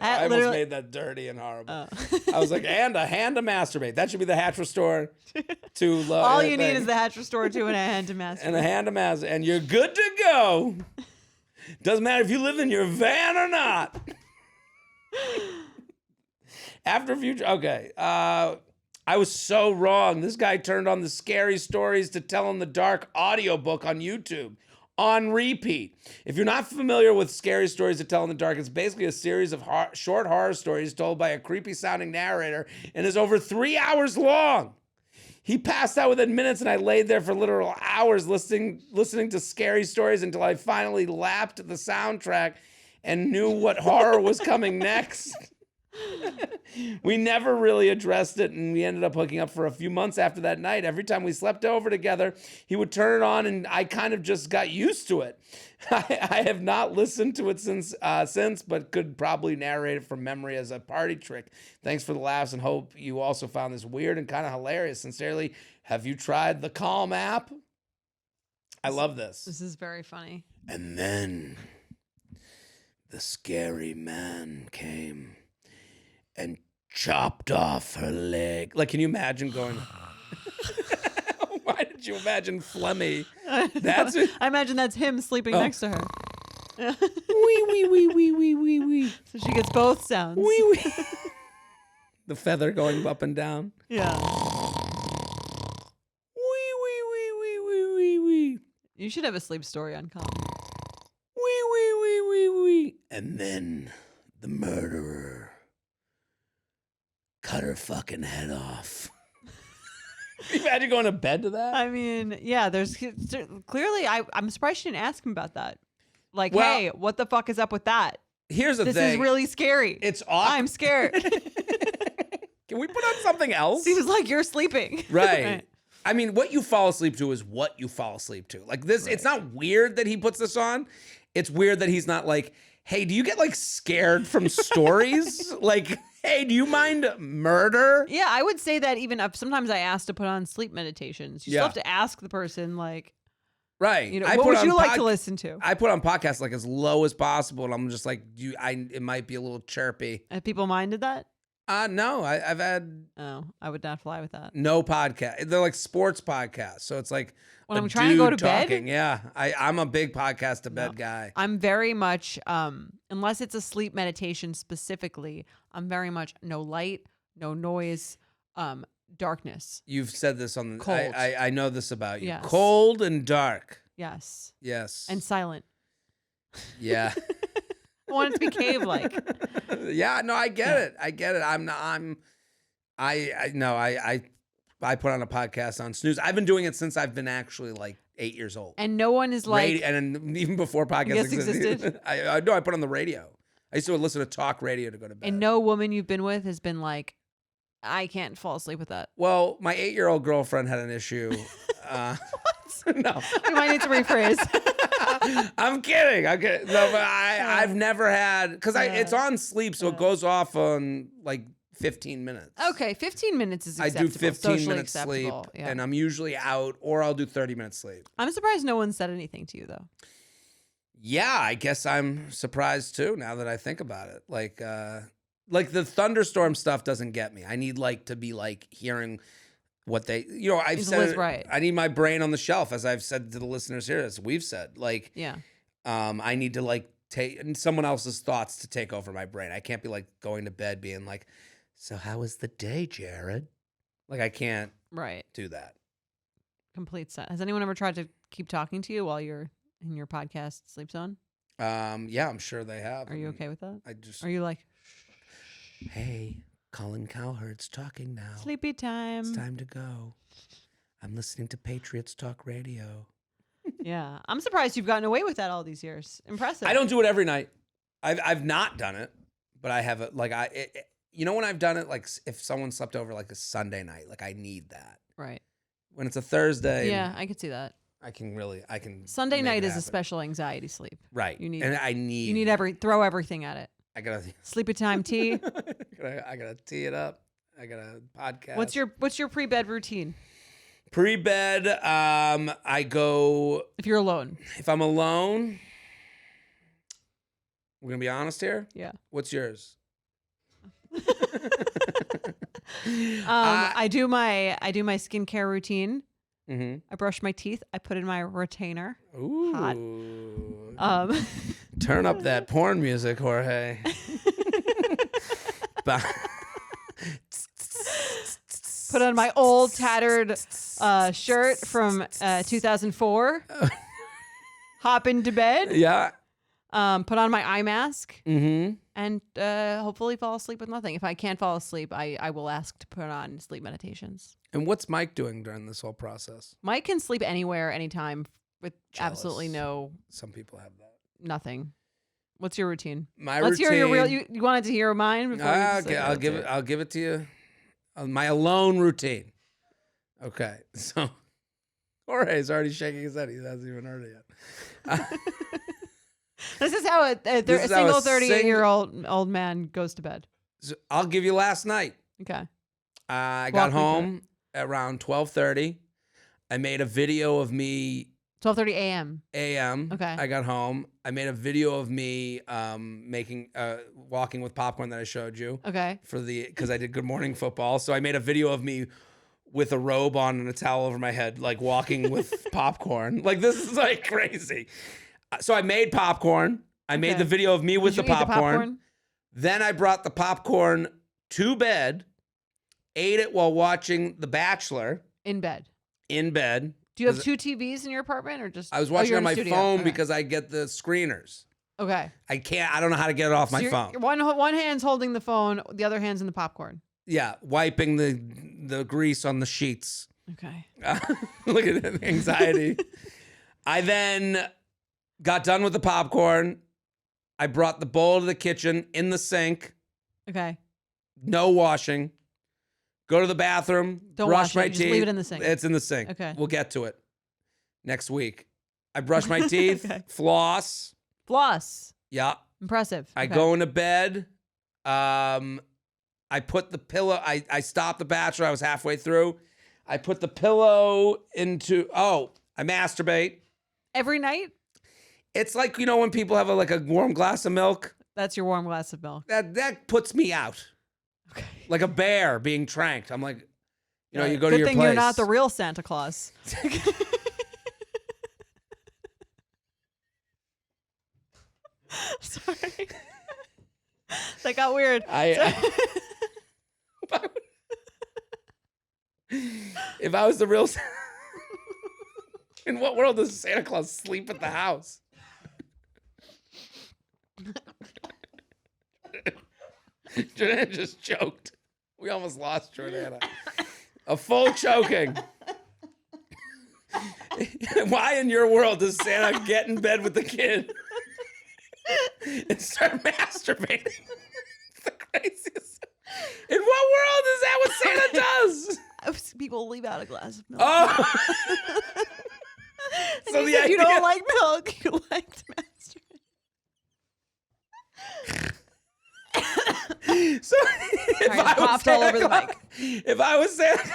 I almost made that dirty and horrible. I was like, and a hand to masturbate. That should be the hatch restore to love. All you need is the hatch restore to and a hand to masturbate. And a hand to masturbate. And you're good to go. Doesn't matter if you live in your van or not. After future, okay. I was so wrong. This guy turned on the Scary Stories to Tell in the Dark audiobook on YouTube on repeat. If you're not familiar with Scary Stories to Tell in the Dark, it's basically a series of short horror stories told by a creepy sounding narrator and is over 3 hours long. He passed out within minutes, and I laid there for literal hours listening to Scary Stories until I finally lapped the soundtrack and knew what horror was coming next. We never really addressed it, and we ended up hooking up for a few months after that night. Every time we slept over together, he would turn it on, and I kind of just got used to it. I have not listened to it since, but could probably narrate it from memory as a party trick. Thanks for the laughs, and hope you also found this weird and kind of hilarious. Sincerely, have you tried the Calm app? I love this. This is very funny. And then the scary man came and chopped off her leg. Like, can you imagine going... Why did you imagine Flemmy? That's it. I imagine that's him sleeping next to her. Wee, wee, wee, wee, wee, wee, wee. So she gets both sounds. Wee, wee. The feather going up and down. Yeah. Wee, wee, wee, wee, wee, wee, wee. You should have a sleep story on Calm. Wee, wee, wee, wee, wee. And then the murderer cut her fucking head off. Can you imagine going to bed to that? I mean, yeah, there's clearly, I'm surprised she didn't ask him about that. Like, well, hey, what the fuck is up with that? Here's the thing. This is really scary. It's awkward. I'm scared. Can we put on something else? Seems like you're sleeping. Right. I mean, what you fall asleep to is what you fall asleep to. Like this, It's not weird that he puts this on. It's weird that he's not like, hey, do you get like scared from stories? Like, hey, do you mind murder? Yeah, I would say that even sometimes I ask to put on sleep meditations. You still have to ask the person, like, right. You know, what would you like to listen to? I put on podcasts like as low as possible, and I'm just like, it might be a little chirpy. Have people minded that? No, I've had. Oh, I would not fly with that. No podcast. They're like sports podcasts, so it's like when I'm trying to go to talking. bed. Yeah, I'm a big podcast to bed guy. I'm very much, unless it's a sleep meditation specifically, I'm very much no light, no noise, darkness. You've said this on the. Cold. I know this about you. Yes. Cold and dark. Yes. Yes. And silent. Yeah. I want it to be cave-like. Yeah, no, I get it. I get it. I put on a podcast on Snooze. I've been doing it since I've been actually like 8 years old. And no one is like... and even before podcasts existed. I put on the radio. I used to listen to talk radio to go to bed. And no woman you've been with has been like, I can't fall asleep with that. Well, my 8-year-old girlfriend had an issue. No. We might need to rephrase. I'm kidding. No, but I've never had, because it's on sleep, so it goes off on like 15 minutes. Okay, 15 minutes is acceptable. I do 15 minutes sleep, yeah. and I'm usually out, or I'll do 30 minutes sleep. I'm surprised no one said anything to you, though. Yeah, I guess I'm surprised too, now that I think about it. Like the thunderstorm stuff doesn't get me. I need like to be like hearing what they, I've said it, right. I need my brain on the shelf, as I've said to the listeners here, as we've said. Like, yeah. I need to like take someone else's thoughts to take over my brain. I can't be like going to bed being like, so how was the day, Jared? Like, I can't do that. Complete set. Has anyone ever tried to keep talking to you while you're in your podcast sleep zone? Yeah, I'm sure they have. Are you okay with that? Are you like, hey, Colin Cowherd's talking now. Sleepy time. It's time to go. I'm listening to Patriots Talk Radio. Yeah. I'm surprised you've gotten away with that all these years. Impressive. I don't do it every night. I've not done it, but I have it. Like when I've done it, like if someone slept over like a Sunday night, like I need that. Right. When it's a Thursday. Yeah, I could see that. I can. Sunday night is a special anxiety sleep. Right. You need throw everything at it. I gotta sleepy time tea. I gotta tee it up. I gotta podcast. What's your pre-bed routine? Pre-bed, I go. If you're alone. If I'm alone, We're gonna be honest here. Yeah. What's yours? I do my skincare routine. Mm-hmm. I brush my teeth. I put in my retainer. Ooh. Hot. Turn up that porn music, Jorge. Put on my old tattered shirt from 2004. Hop into bed. Yeah. Put on my eye mask. Mm-hmm. And hopefully fall asleep with nothing. If I can't fall asleep, I will ask to put on sleep meditations. And what's Mike doing during this whole process? Mike can sleep anywhere, anytime, with absolutely no. Some people have that. Nothing. What's your routine? Let's hear your real. You wanted to hear mine before? Okay, I'll give it to you. My alone routine. Okay, so Jorge's already shaking his head. He hasn't even heard it yet. This is how a single 38-year-old man goes to bed. So I'll give you last night. Okay. I got home around 12:30. I made a video of me. 12:30 a.m. A.m. Okay. I got home. I made a video of me walking with popcorn that I showed you. Okay. Because I did Good Morning Football. So I made a video of me with a robe on and a towel over my head, like walking with popcorn. Like, this is like crazy. So I made popcorn. I made the video of me with the popcorn. Then I brought the popcorn to bed, ate it while watching The Bachelor. In bed. Do you have two TVs in your apartment or just? I was watching on my phone because I get the screeners. Okay. I don't know how to get it off my phone. One hand's holding the phone, the other hand's in the popcorn. Yeah, wiping the grease on the sheets. Okay. Look at that anxiety. I then got done with the popcorn. I brought the bowl to the kitchen in the sink. Okay. No washing. Go to the bathroom. Don't brush wash my it. teeth. Just leave it in the sink. It's in the sink. Okay. We'll get to it next week. I brush my teeth. Okay. Floss. Yeah. Impressive. I go into bed. I put the pillow. I stopped The Bachelor. I was halfway through. I put the pillow into. I masturbate every night. It's like, when people have a warm glass of milk. That's your warm glass of milk. That puts me out. Okay. Like a bear being tranked. I'm like, you go to your place. Good thing you're not the real Santa Claus. Sorry. That got weird. If I was the real Santa, in what world does Santa Claus sleep at the house? Jordana just choked. We almost lost Jordana. A full choking. Why in your world does Santa get in bed with the kid and start masturbating? It's the craziest. In what world is that what Santa does? People leave out a glass of milk. Oh. So you said you don't like milk. You like to masturbate. So if I was Santa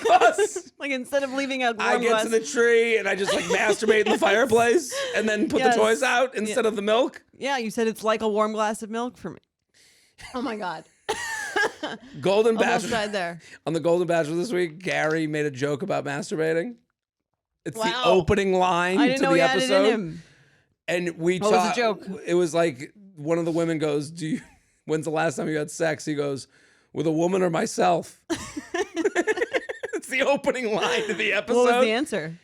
Claus, like instead of leaving out, I get to the tree and I just masturbate in the fireplace and then put the toys out instead of the milk. Yeah, you said it's like a warm glass of milk for me. Oh my God. Golden Bachelor. Almost died there. On the Golden Bachelor this week, Gary made a joke about masturbating. It's the opening line to the episode. Had it in him. And we talked. What was the joke? It was like one of the women goes, when's the last time you had sex? He goes, with a woman or myself? It's the opening line to the episode. What was the answer?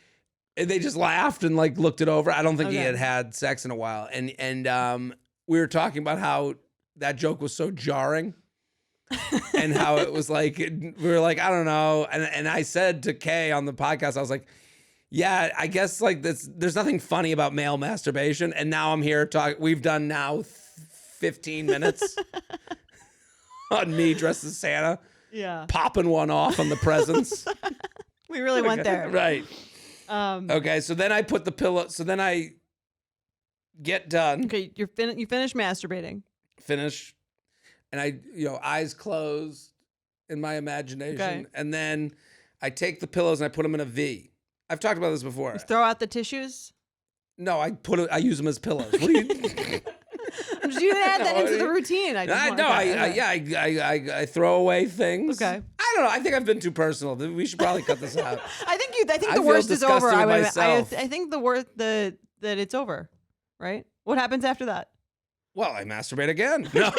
And they just laughed and looked it over. I don't think he had sex in a while. And we were talking about how that joke was so jarring. And how it was we were like, I don't know. And I said to Kay on the podcast, I was like, yeah, I guess there's nothing funny about male masturbation. And now I'm here talking. We've done now 15 minutes on me dressed as Santa. Yeah. Popping one off on the presents. We really went there. Right. Okay, so then I put the pillow. So then I get done. Okay, you finish masturbating. Finish. And I, eyes closed in my imagination. Okay. And then I take the pillows and I put them in a V. I've talked about this before. You throw out the tissues? No, I use them as pillows. What do you? You didn't add that into the routine. I throw away things. Okay. I don't know. I think I've been too personal. We should probably cut this out. I think the worst is over. I think the worst that it's over, right? What happens after that? Well, I masturbate again. No.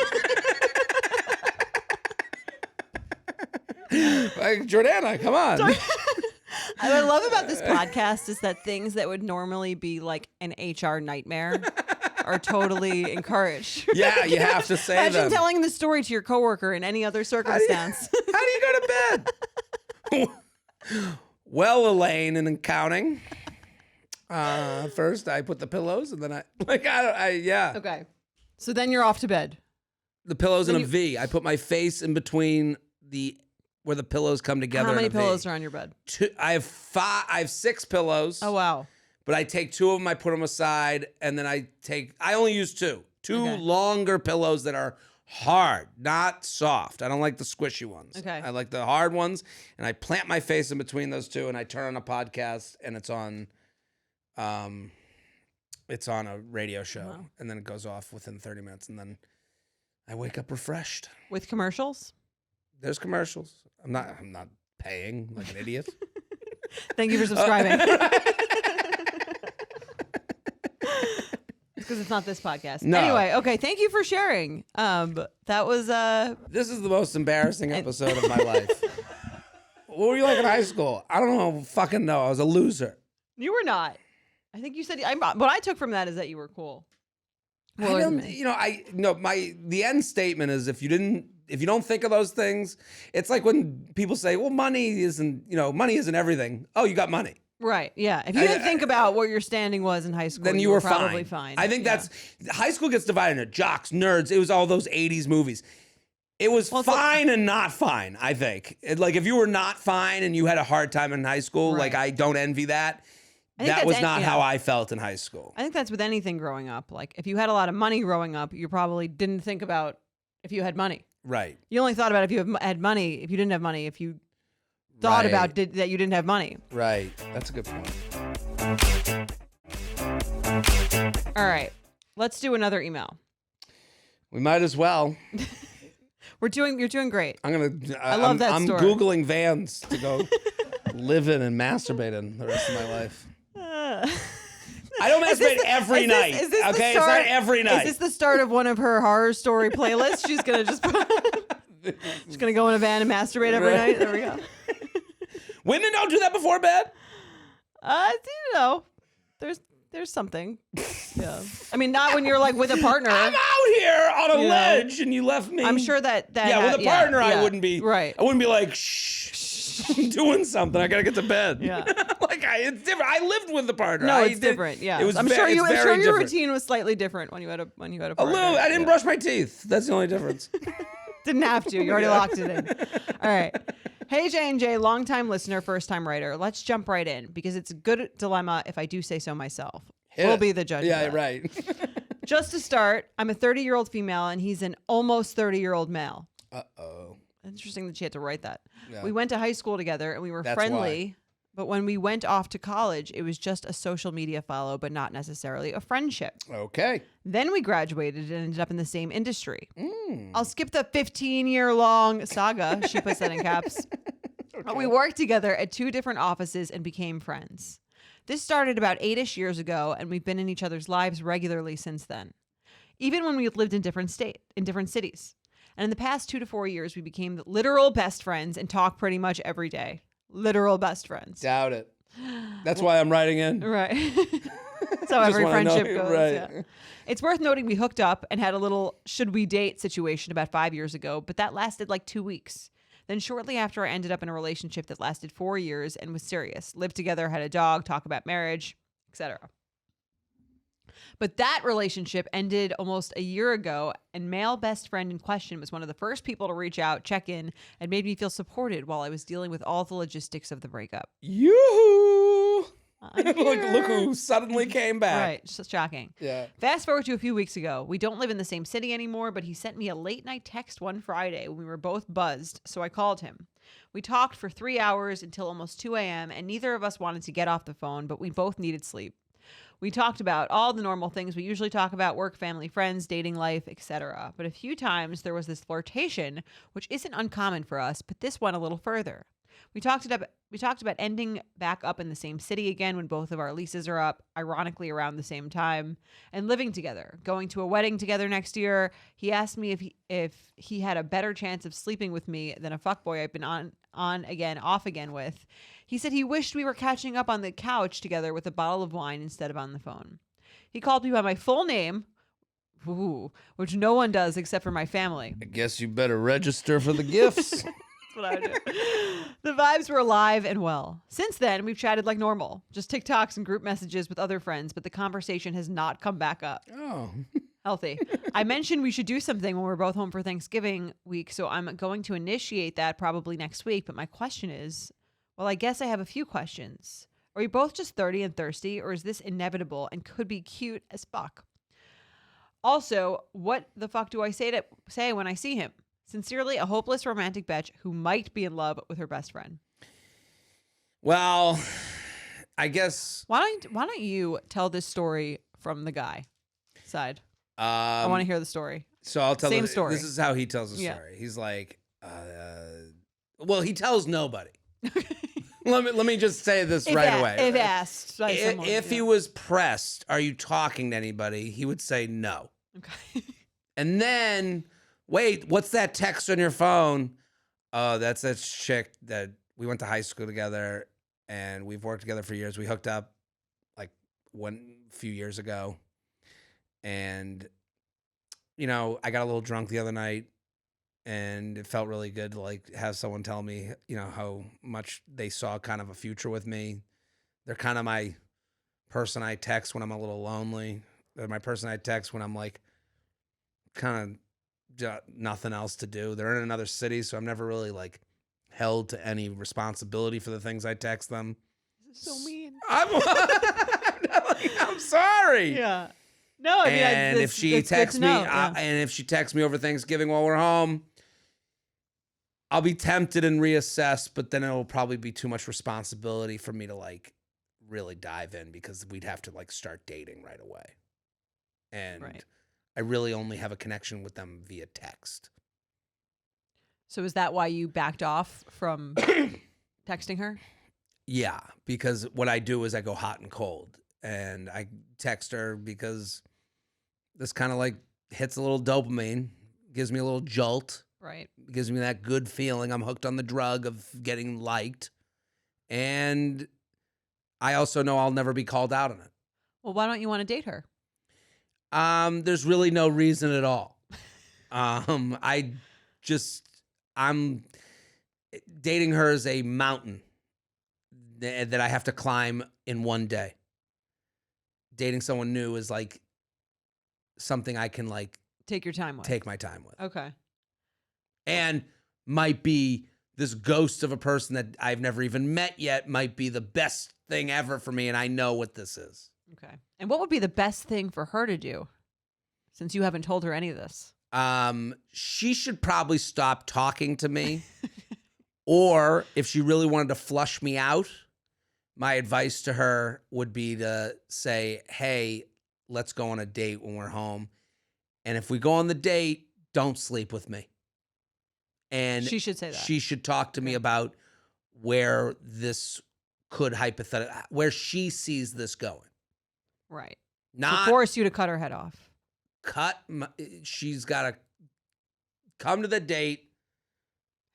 Jordana, come on. What I love about this podcast is that things that would normally be like an HR nightmare are totally encouraged. Yeah, you have to say Imagine them. telling the story to your coworker in any other circumstance. How do you go to bed? Well, Elaine, and counting. First, I put the pillows, and then yeah. Okay. So then you're off to bed. The pillows in a V. I put my face in between where the pillows come together. How many in a pillows V. are on your bed? I have 6 pillows. Oh, wow. But I take 2 of them, I put them aside, and then I only use 2. 2 longer pillows that are hard, not soft. I don't like the squishy ones. Okay. I like the hard ones, and I plant my face in between those 2, and I turn on a podcast, and it's on a radio show. Wow. And then it goes off within 30 minutes, and then I wake up refreshed. With commercials? There's commercials. I'm not paying like an idiot. Thank you for subscribing. Because it's not this podcast. No. Anyway, okay. Thank you for sharing. That was This is the most embarrassing episode of my life. What were you like in high school? I don't know. Fucking know. I was a loser. You were not. I think you said. What I took from that is that you were cool. The end statement is if you don't think of those things, it's like when people say, well, money isn't everything. Oh, you got money. Right. Yeah. If you didn't think about what your standing was in high school, then you were probably fine. I think high school gets divided into jocks, nerds. It was all those 80s movies. It was fine and not fine, I think. Like if you were not fine and you had a hard time in high school, like I don't envy that. That was not how I felt in high school. I think that's with anything growing up. Like if you had a lot of money growing up, you probably didn't think about if you had money. Right. You only thought about if you had money, if you didn't have money, if you thought about that you didn't have money. Right. That's a good point. All right. Let's do another email. We might as well. You're doing great. I love that story. I'm Googling vans to go live in and masturbate in the rest of my life. I don't masturbate every night. It's not every night. Is this the start of one of her horror story playlists? She's going to just she's going to go in a van and masturbate every night. There we go. Women don't do that before bed? There's something. Yeah. I mean, not when you're like with a partner. I'm out here on a ledge and you left me. I'm sure that with a partner I wouldn't be. Right. I wouldn't be like, shh, I'm doing something. I got to get to bed. Yeah. It's different. I lived with the partner. No, it's different. Yeah. I'm sure your routine was slightly different when you had a partner. A little. I didn't brush my teeth. That's the only difference. Didn't have to. You already locked it in. All right. Hey, J&J, longtime listener, first-time writer. Let's jump right in because it's a good dilemma if I do say so myself. We'll be the judge. Yeah, right. Just to start, I'm a 30-year-old female and he's an almost 30-year-old male. Uh-oh. Interesting that she had to write that. Yeah. We went to high school together and we were friendly. But when we went off to college, it was just a social media follow, but not necessarily a friendship. Okay. Then we graduated and ended up in the same industry. I'll skip the 15-year-long saga. She puts that in caps. Okay. But we worked together at 2 different offices and became friends. This started about 8-ish years ago, and we've been in each other's lives regularly since then. Even when we lived in different cities. And in the past 2 to 4 years, we became literal best friends and talk pretty much every day. Literal best friends. Doubt it. That's why I'm writing in. Right. That's how every friendship goes. Right. Yeah. It's worth noting we hooked up and had a little should we date situation about 5 years ago, but that lasted like 2 weeks. Then shortly after, I ended up in a relationship that lasted 4 years and was serious. Lived together, had a dog, talk about marriage, etc. But that relationship ended almost a year ago, and male best friend in question was one of the first people to reach out, check in, and made me feel supported while I was dealing with all the logistics of the breakup. Yoo-hoo! Look who suddenly came back. Right, just shocking. Yeah. Fast forward to a few weeks ago. We don't live in the same city anymore, but he sent me a late night text one Friday when we were both buzzed, so I called him. We talked for 3 hours until almost 2 a.m., and neither of us wanted to get off the phone, but we both needed sleep. We talked about all the normal things we usually talk about: work, family, friends, dating life, etc. But a few times there was this flirtation, which isn't uncommon for us, but this went a little further. We talked about ending back up in the same city again when both of our leases are up, ironically around the same time, and living together, going to a wedding together next year. He asked me if he had a better chance of sleeping with me than a fuckboy I've been on again, off again with. He said he wished we were catching up on the couch together with a bottle of wine instead of on the phone. He called me by my full name, which no one does except for my family. I guess you better register for the gifts. What I do. The vibes were alive and well. Since then, we've chatted like normal, just TikToks and group messages with other friends, but the conversation has not come back up. Oh. Healthy. I mentioned we should do something when we're both home for Thanksgiving week, so I'm going to initiate that probably next week. But my question is, well, I guess I have a few questions. Are we both just 30 and thirsty, or is this inevitable and could be cute as fuck? Also, what the fuck do I say when I see him? Sincerely, a hopeless romantic bitch who might be in love with her best friend. Well, I guess. Why don't you tell this story from the guy side? I want to hear the story. So I'll tell Same story. This is how he tells the story. He's like, well, he tells nobody. let me just say this right away. If asked by someone, if he was pressed, are you talking to anybody? He would say no. Okay. And then, wait, what's that text on your phone? Oh, that's that chick that we went to high school together and we've worked together for years. We hooked up like few years ago. And, you know, I got a little drunk the other night and it felt really good to like have someone tell me, you know, how much they saw kind of a future with me. They're kind of my person I text when I'm a little lonely. They're my person I text when I'm like kind of nothing else to do. They're in another city, so I'm never really like held to any responsibility for the things I text them. This is so mean. I'm sorry. Yeah. No, I mean, and if she texts me, and if she texts me over Thanksgiving while we're home, I'll be tempted and reassess, but then it'll probably be too much responsibility for me to like really dive in because we'd have to like start dating right away. And I really only have a connection with them via text. So is that why you backed off from texting her? Yeah, because what I do is I go hot and cold. And I text her because this kind of like hits a little dopamine, gives me a little jolt. Right. Gives me that good feeling. I'm hooked on the drug of getting liked. And I also know I'll never be called out on it. Well, why don't you want to date her? There's really no reason at all. I'm dating her is a mountain that I have to climb in one day. Dating someone new is like something I can like take your time with. Take my time with. Okay. And might be this ghost of a person that I've never even met yet might be the best thing ever for me, and I know what this is. Okay. And what would be the best thing for her to do, since you haven't told her any of this? She should probably stop talking to me. Or if she really wanted to flush me out, my advice to her would be to say, hey, let's go on a date when we're home. And if we go on the date, don't sleep with me. And she should say that. She should talk to me about where this could where she sees this going. Right. Not to force you to cut her head off. She's got to come to the date.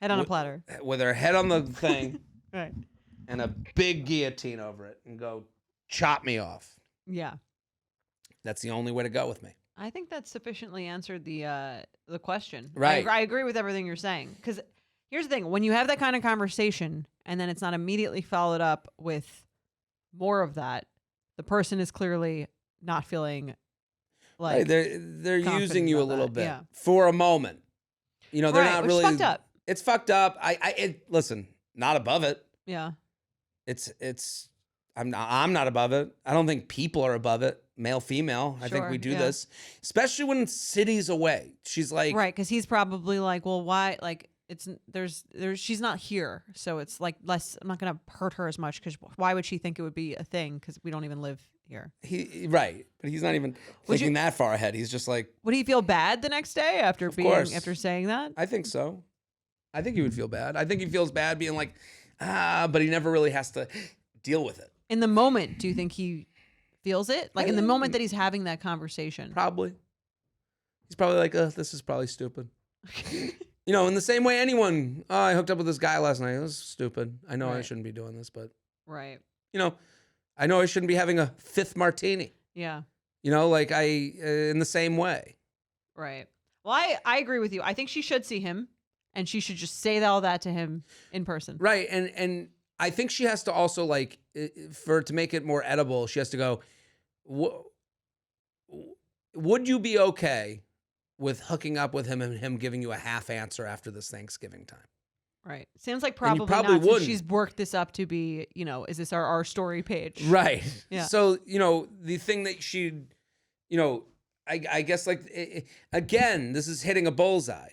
Head on a platter. With her head on the thing. Right. And a big guillotine over it and go chop me off. Yeah. That's the only way to go with me. I think that sufficiently answered the question. Right. I agree with everything you're saying. Because here's the thing. When you have that kind of conversation and then it's not immediately followed up with more of that, the person is clearly not feeling like they're using you a little bit for a moment. You know, they're not really. It's fucked up. It's fucked up. Listen, not above it. Yeah. I'm not above it. I don't think people are above it. Male, female. I think we do this, especially when cities away. She's like, right. Cause he's probably like, well, why? Like, she's not here, so it's like less. I'm not gonna hurt her as much because why would she think it would be a thing? Because we don't even live here. Right, but he's not even thinking that far ahead. He's just like, would he feel bad the next day after saying that? I think so. I think he would feel bad. I think he feels bad being like, but he never really has to deal with it. In the moment, do you think he feels it? Like in the moment that he's having that conversation? Probably. He's probably like, this is probably stupid. You know, in the same way anyone, I hooked up with this guy last night. It was stupid. I know I shouldn't be doing this, but. Right. You know, I know I shouldn't be having a fifth martini. Yeah. You know, like in the same way. Right. Well, I agree with you. I think she should see him and she should just say all that to him in person. Right. And I think she has to also like, to make it more edible, she has to go, would you be okay with hooking up with him and him giving you a half answer after this Thanksgiving time? Right. Seems like probably not. Since she's worked this up to be, you know, is this our story page? Right. Yeah. So, you know, the thing that she, you know, I guess like, again, this is hitting a bullseye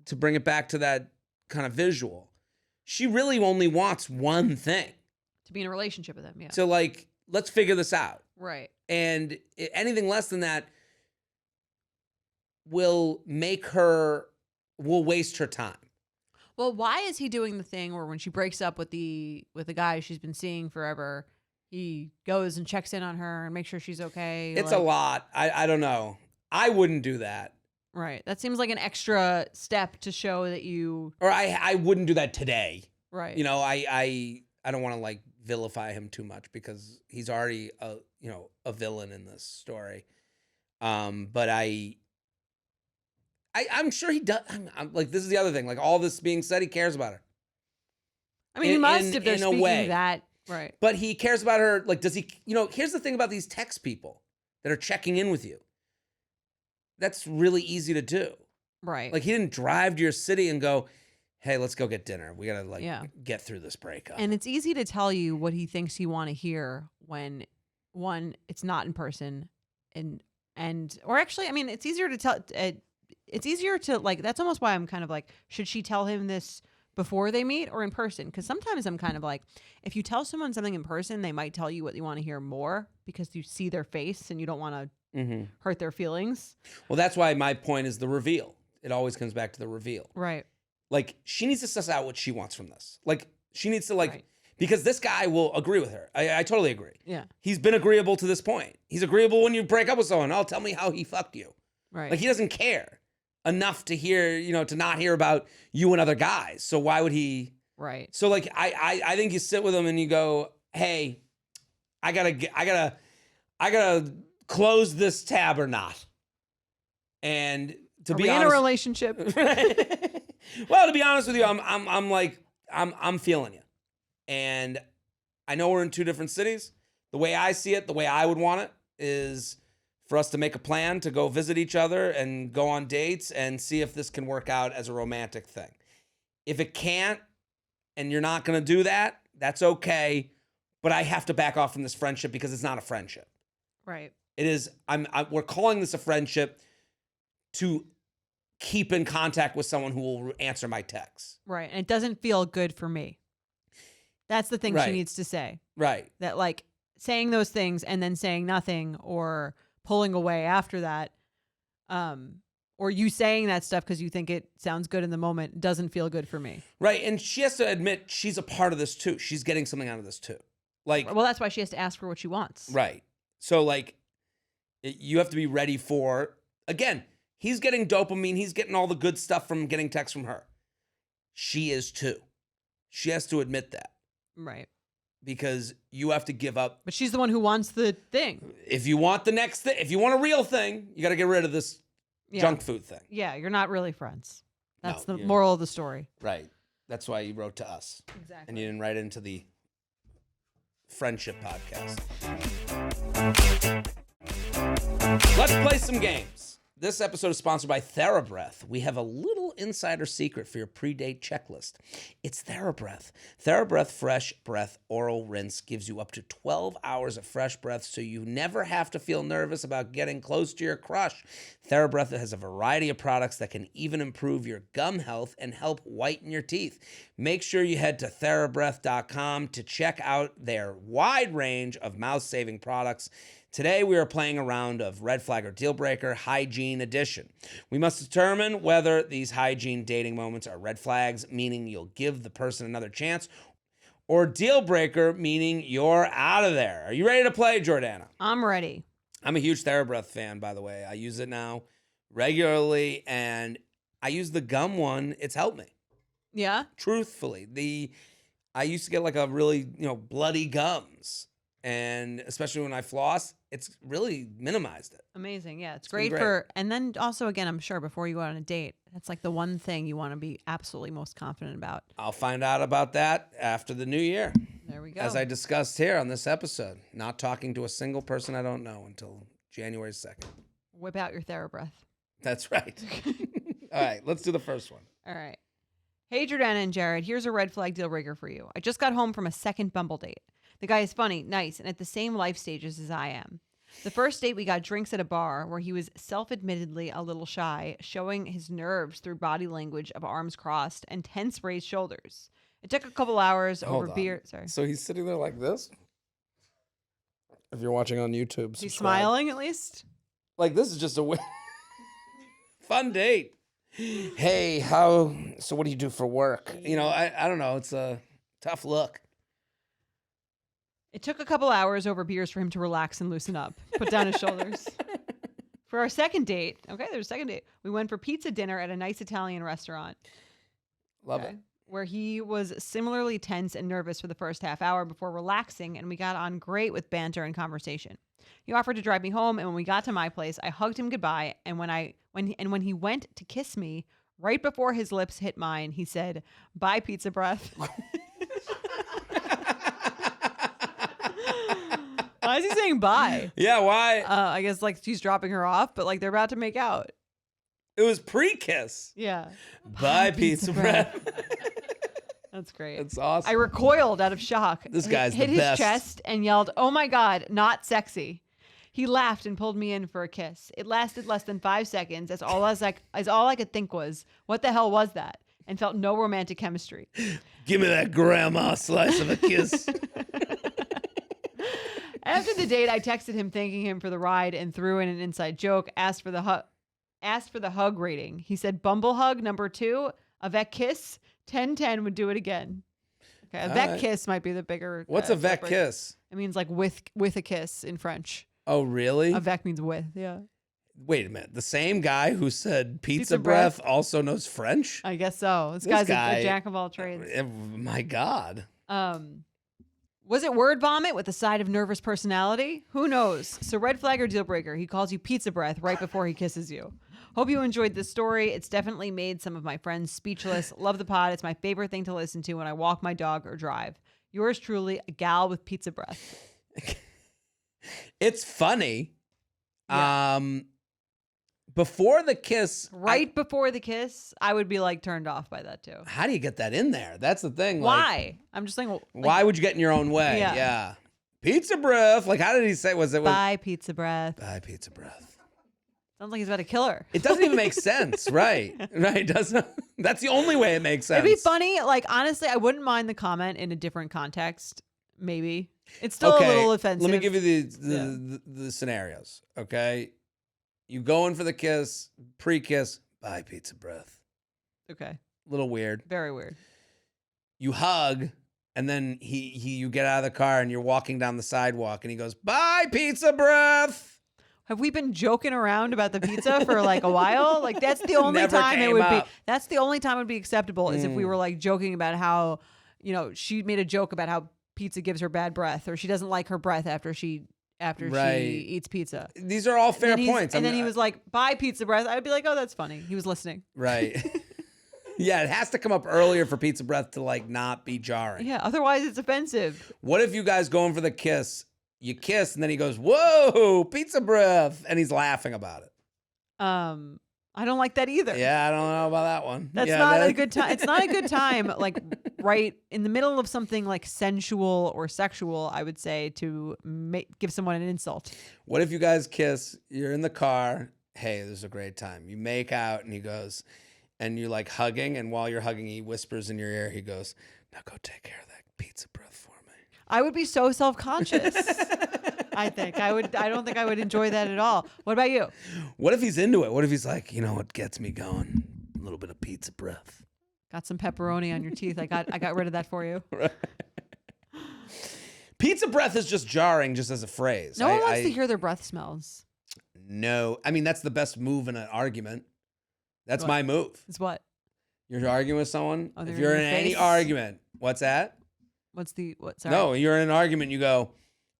to bring it back to that kind of visual. She really only wants one thing. To be in a relationship with him, yeah. So like, let's figure this out. Right. And anything less than that will waste her time. Well, why is he doing the thing where when she breaks up with the guy she's been seeing forever, he goes and checks in on her and makes sure she's okay? It's a lot. I don't know. I wouldn't do that. Right. That seems like an extra step to show that you. Or I wouldn't do that today. Right. You know, I don't want to like vilify him too much because he's already a villain in this story. But I'm sure he does. I'm like, this is the other thing. Like all this being said, he cares about her. I mean, he must if they're speaking that. Right. But he cares about her. Like, does he, here's the thing about these text people that are checking in with you. That's really easy to do. Right. Like he didn't drive to your city and go, hey, let's go get dinner. We got to get through this breakup. And it's easy to tell you what he thinks you want to hear when one, it's not in person or actually, I mean, it's easier to tell. It's easier to like, that's almost why I'm kind of like, should she tell him this before they meet or in person? Because sometimes I'm kind of like, if you tell someone something in person, they might tell you what you want to hear more because you see their face and you don't want to hurt their feelings. Well, that's why my point is the reveal. It always comes back to the reveal. Right. Like she needs to suss out what she wants from this. Like she needs to because this guy will agree with her. I totally agree. Yeah. He's been agreeable to this point. He's agreeable when you break up with someone. Oh, tell me how he fucked you. Right. Like he doesn't care enough to hear, to not hear about you and other guys. So why would he? Right. So like, I think you sit with him and you go, hey, I gotta close this tab or not. And to be honest, in a relationship. Well, to be honest with you, I'm feeling you. And I know we're in two different cities. The way I see it, the way I would want it is for us to make a plan to go visit each other and go on dates and see if this can work out as a romantic thing. If it can't, and you're not going to do that, that's okay. But I have to back off from this friendship because it's not a friendship. Right. It is. We're calling this a friendship to keep in contact with someone who will answer my texts. Right. And it doesn't feel good for me. That's the thing she needs to say. Right. That like saying those things and then saying nothing or pulling away after that, or you saying that stuff because you think it sounds good in the moment doesn't feel good for me. Right. And she has to admit she's a part of this too. She's getting something out of this too. Like, well, that's why she has to ask for what she wants. Right. So like you have to be ready for, again, he's getting dopamine. He's getting all the good stuff from getting texts from her. She is too. She has to admit that. Right. Because you have to give up. But she's the one who wants the thing. If you want the next thing, if you want a real thing, you got to get rid of this junk food thing. Yeah, you're not really friends. That's the moral of the story. Right. That's why you wrote to us. Exactly. And you didn't write into the friendship podcast. Let's play some games. This episode is sponsored by TheraBreath. We have a little insider secret for your pre-date checklist. It's TheraBreath. TheraBreath Fresh Breath Oral Rinse gives you up to 12 hours of fresh breath so you never have to feel nervous about getting close to your crush. TheraBreath has a variety of products that can even improve your gum health and help whiten your teeth. Make sure you head to TheraBreath.com to check out their wide range of mouth-saving products. Today, we are playing a round of Red Flag or Deal Breaker Hygiene Edition. We must determine whether these hygiene dating moments are red flags, meaning you'll give the person another chance, or Deal Breaker, meaning you're out of there. Are you ready to play, Jordana? I'm ready. I'm a huge TheraBreath fan, by the way. I use it now regularly, and I use the gum one. It's helped me. Yeah? Truthfully. I used to get like a really, bloody gums. And especially when I floss, it's really minimized it. Amazing. Yeah, it's great for, and then also, again, I'm sure before you go on a date, that's like the one thing you want to be absolutely most confident about. I'll find out about that after the new year. There we go. As I discussed here on this episode, not talking to a single person I don't know until January 2nd. Whip out your TheraBreath. That's right. All right, let's do the first one. All right. Hey, Jordana and Jared, here's a red flag deal breaker for you. I just got home from a second Bumble date. The guy is funny, nice, and at the same life stages as I am. The first date, we got drinks at a bar where he was self-admittedly a little shy, showing his nerves through body language of arms crossed and tense raised shoulders. It took a couple hours over beer. Sorry. So he's sitting there like this? If you're watching on YouTube, He's smiling at least? Like, this is just a fun date. Hey, so what do you do for work? I don't know. It's a tough look. It took a couple hours over beers for him to relax and loosen up, put down his shoulders. For our second date, we went for pizza dinner at a nice Italian restaurant. Love it. Where he was similarly tense and nervous for the first half hour before relaxing, and we got on great with banter and conversation. He offered to drive me home, and when we got to my place, I hugged him goodbye, and when he went to kiss me, right before his lips hit mine, he said, "Bye, pizza breath." Why is he saying bye? Yeah, why? I guess like she's dropping her off, but like they're about to make out. It was pre-kiss. Yeah. Bye, pizza breath. That's great. That's awesome. I recoiled out of shock. This guy's hit the best. His chest and yelled, "Oh my God, not sexy." He laughed and pulled me in for a kiss. It lasted less than 5 seconds. As all I could think was, what the hell was that? And felt no romantic chemistry. Give me that grandma slice of a kiss. After the date, I texted him thanking him for the ride and threw in an inside joke, asked for the hug rating. He said, "Bumble hug number 2, avec kiss, 10/10 would do it again." Okay, avec kiss might be the bigger. What's avec kiss? It means like with a kiss in French. Oh, really? Avec means with, yeah. Wait a minute. The same guy who said pizza breath also knows French? I guess so. This guy's a jack of all trades. My God. Was it word vomit with a side of nervous personality? Who knows? So red flag or deal breaker, he calls you pizza breath right before he kisses you. Hope you enjoyed this story. It's definitely made some of my friends speechless. Love the pod. It's my favorite thing to listen to when I walk my dog or drive. Yours truly, a gal with pizza breath. It's funny. Yeah. Before the kiss. Before the kiss, I would be like turned off by that too. How do you get that in there? That's the thing. Why? I'm just saying. Like, why would you get in your own way? Yeah. Pizza breath. Like, how did he say? Bye, pizza breath. Bye, pizza breath. Sounds like he's about to kill her. It doesn't even make sense. Right. Doesn't. That's the only way it makes sense. It'd be funny. Like, honestly, I wouldn't mind the comment in a different context. Maybe. It's still a little offensive. Let me give you the scenarios. Okay. You go in for the kiss, pre-kiss, bye, pizza breath. Okay. A little weird. Very weird. You hug, and then you get out of the car and you're walking down the sidewalk, and he goes, bye, pizza breath. Have we been joking around about the pizza for like a while? Like that's the only time it would be. That's the only time it would be acceptable is if we were like joking about how, she made a joke about how pizza gives her bad breath, or she doesn't like her breath after she eats pizza. These are all fair points. And then he was like, bye, pizza breath. I'd be like, oh, that's funny. He was listening. Right. Yeah, it has to come up earlier for pizza breath to like not be jarring. Yeah, otherwise it's offensive. What if you guys go in for the kiss, you kiss, and then he goes, whoa, pizza breath, and he's laughing about it? I don't like that either. Yeah, I don't know about that one. That's not a good time. It's not a good time, like right in the middle of something like sensual or sexual, I would say, to give someone an insult. What if you guys kiss, you're in the car, hey, this is a great time. You make out and he goes, and you're like hugging, and while you're hugging, he whispers in your ear, he goes, now go take care of that pizza breath for me. I would be so self-conscious. I don't think I would enjoy that at all. What about you? What if he's into it? What if he's like, you know what gets me going? A little bit of pizza breath. Got some pepperoni on your teeth. I got rid of that for you. Right. Pizza breath is just jarring, just as a phrase. No one wants to hear their breath smells. No, I mean that's the best move in an argument. That's my move. It's what? You're arguing with someone. Oh, if you're in any argument, what's that? What? Sorry. No, you're in an argument. You go,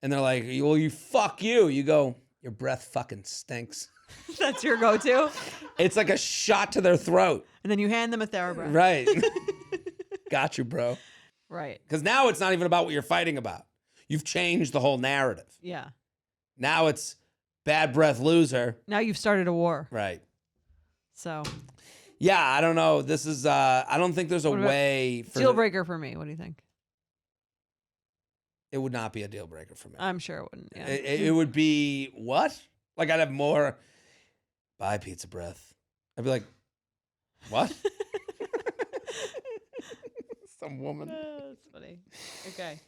and they're like, "Well, you fuck you." You go, "Your breath fucking stinks." That's your go-to. It's like a shot to their throat. And then you hand them a TheraBreath. Right. Got you, bro. Right. Because now it's not even about what you're fighting about. You've changed the whole narrative. Yeah. Now it's bad breath loser. Now you've started a war. Right. So. Yeah, I don't know. This is, I don't think there's a way for. Deal breaker for me. What do you think? It would not be a deal breaker for me. I'm sure it wouldn't. Yeah. It would be what? Like I'd have more. Bye, pizza breath. I'd be like, what? Some woman. That's funny. Okay.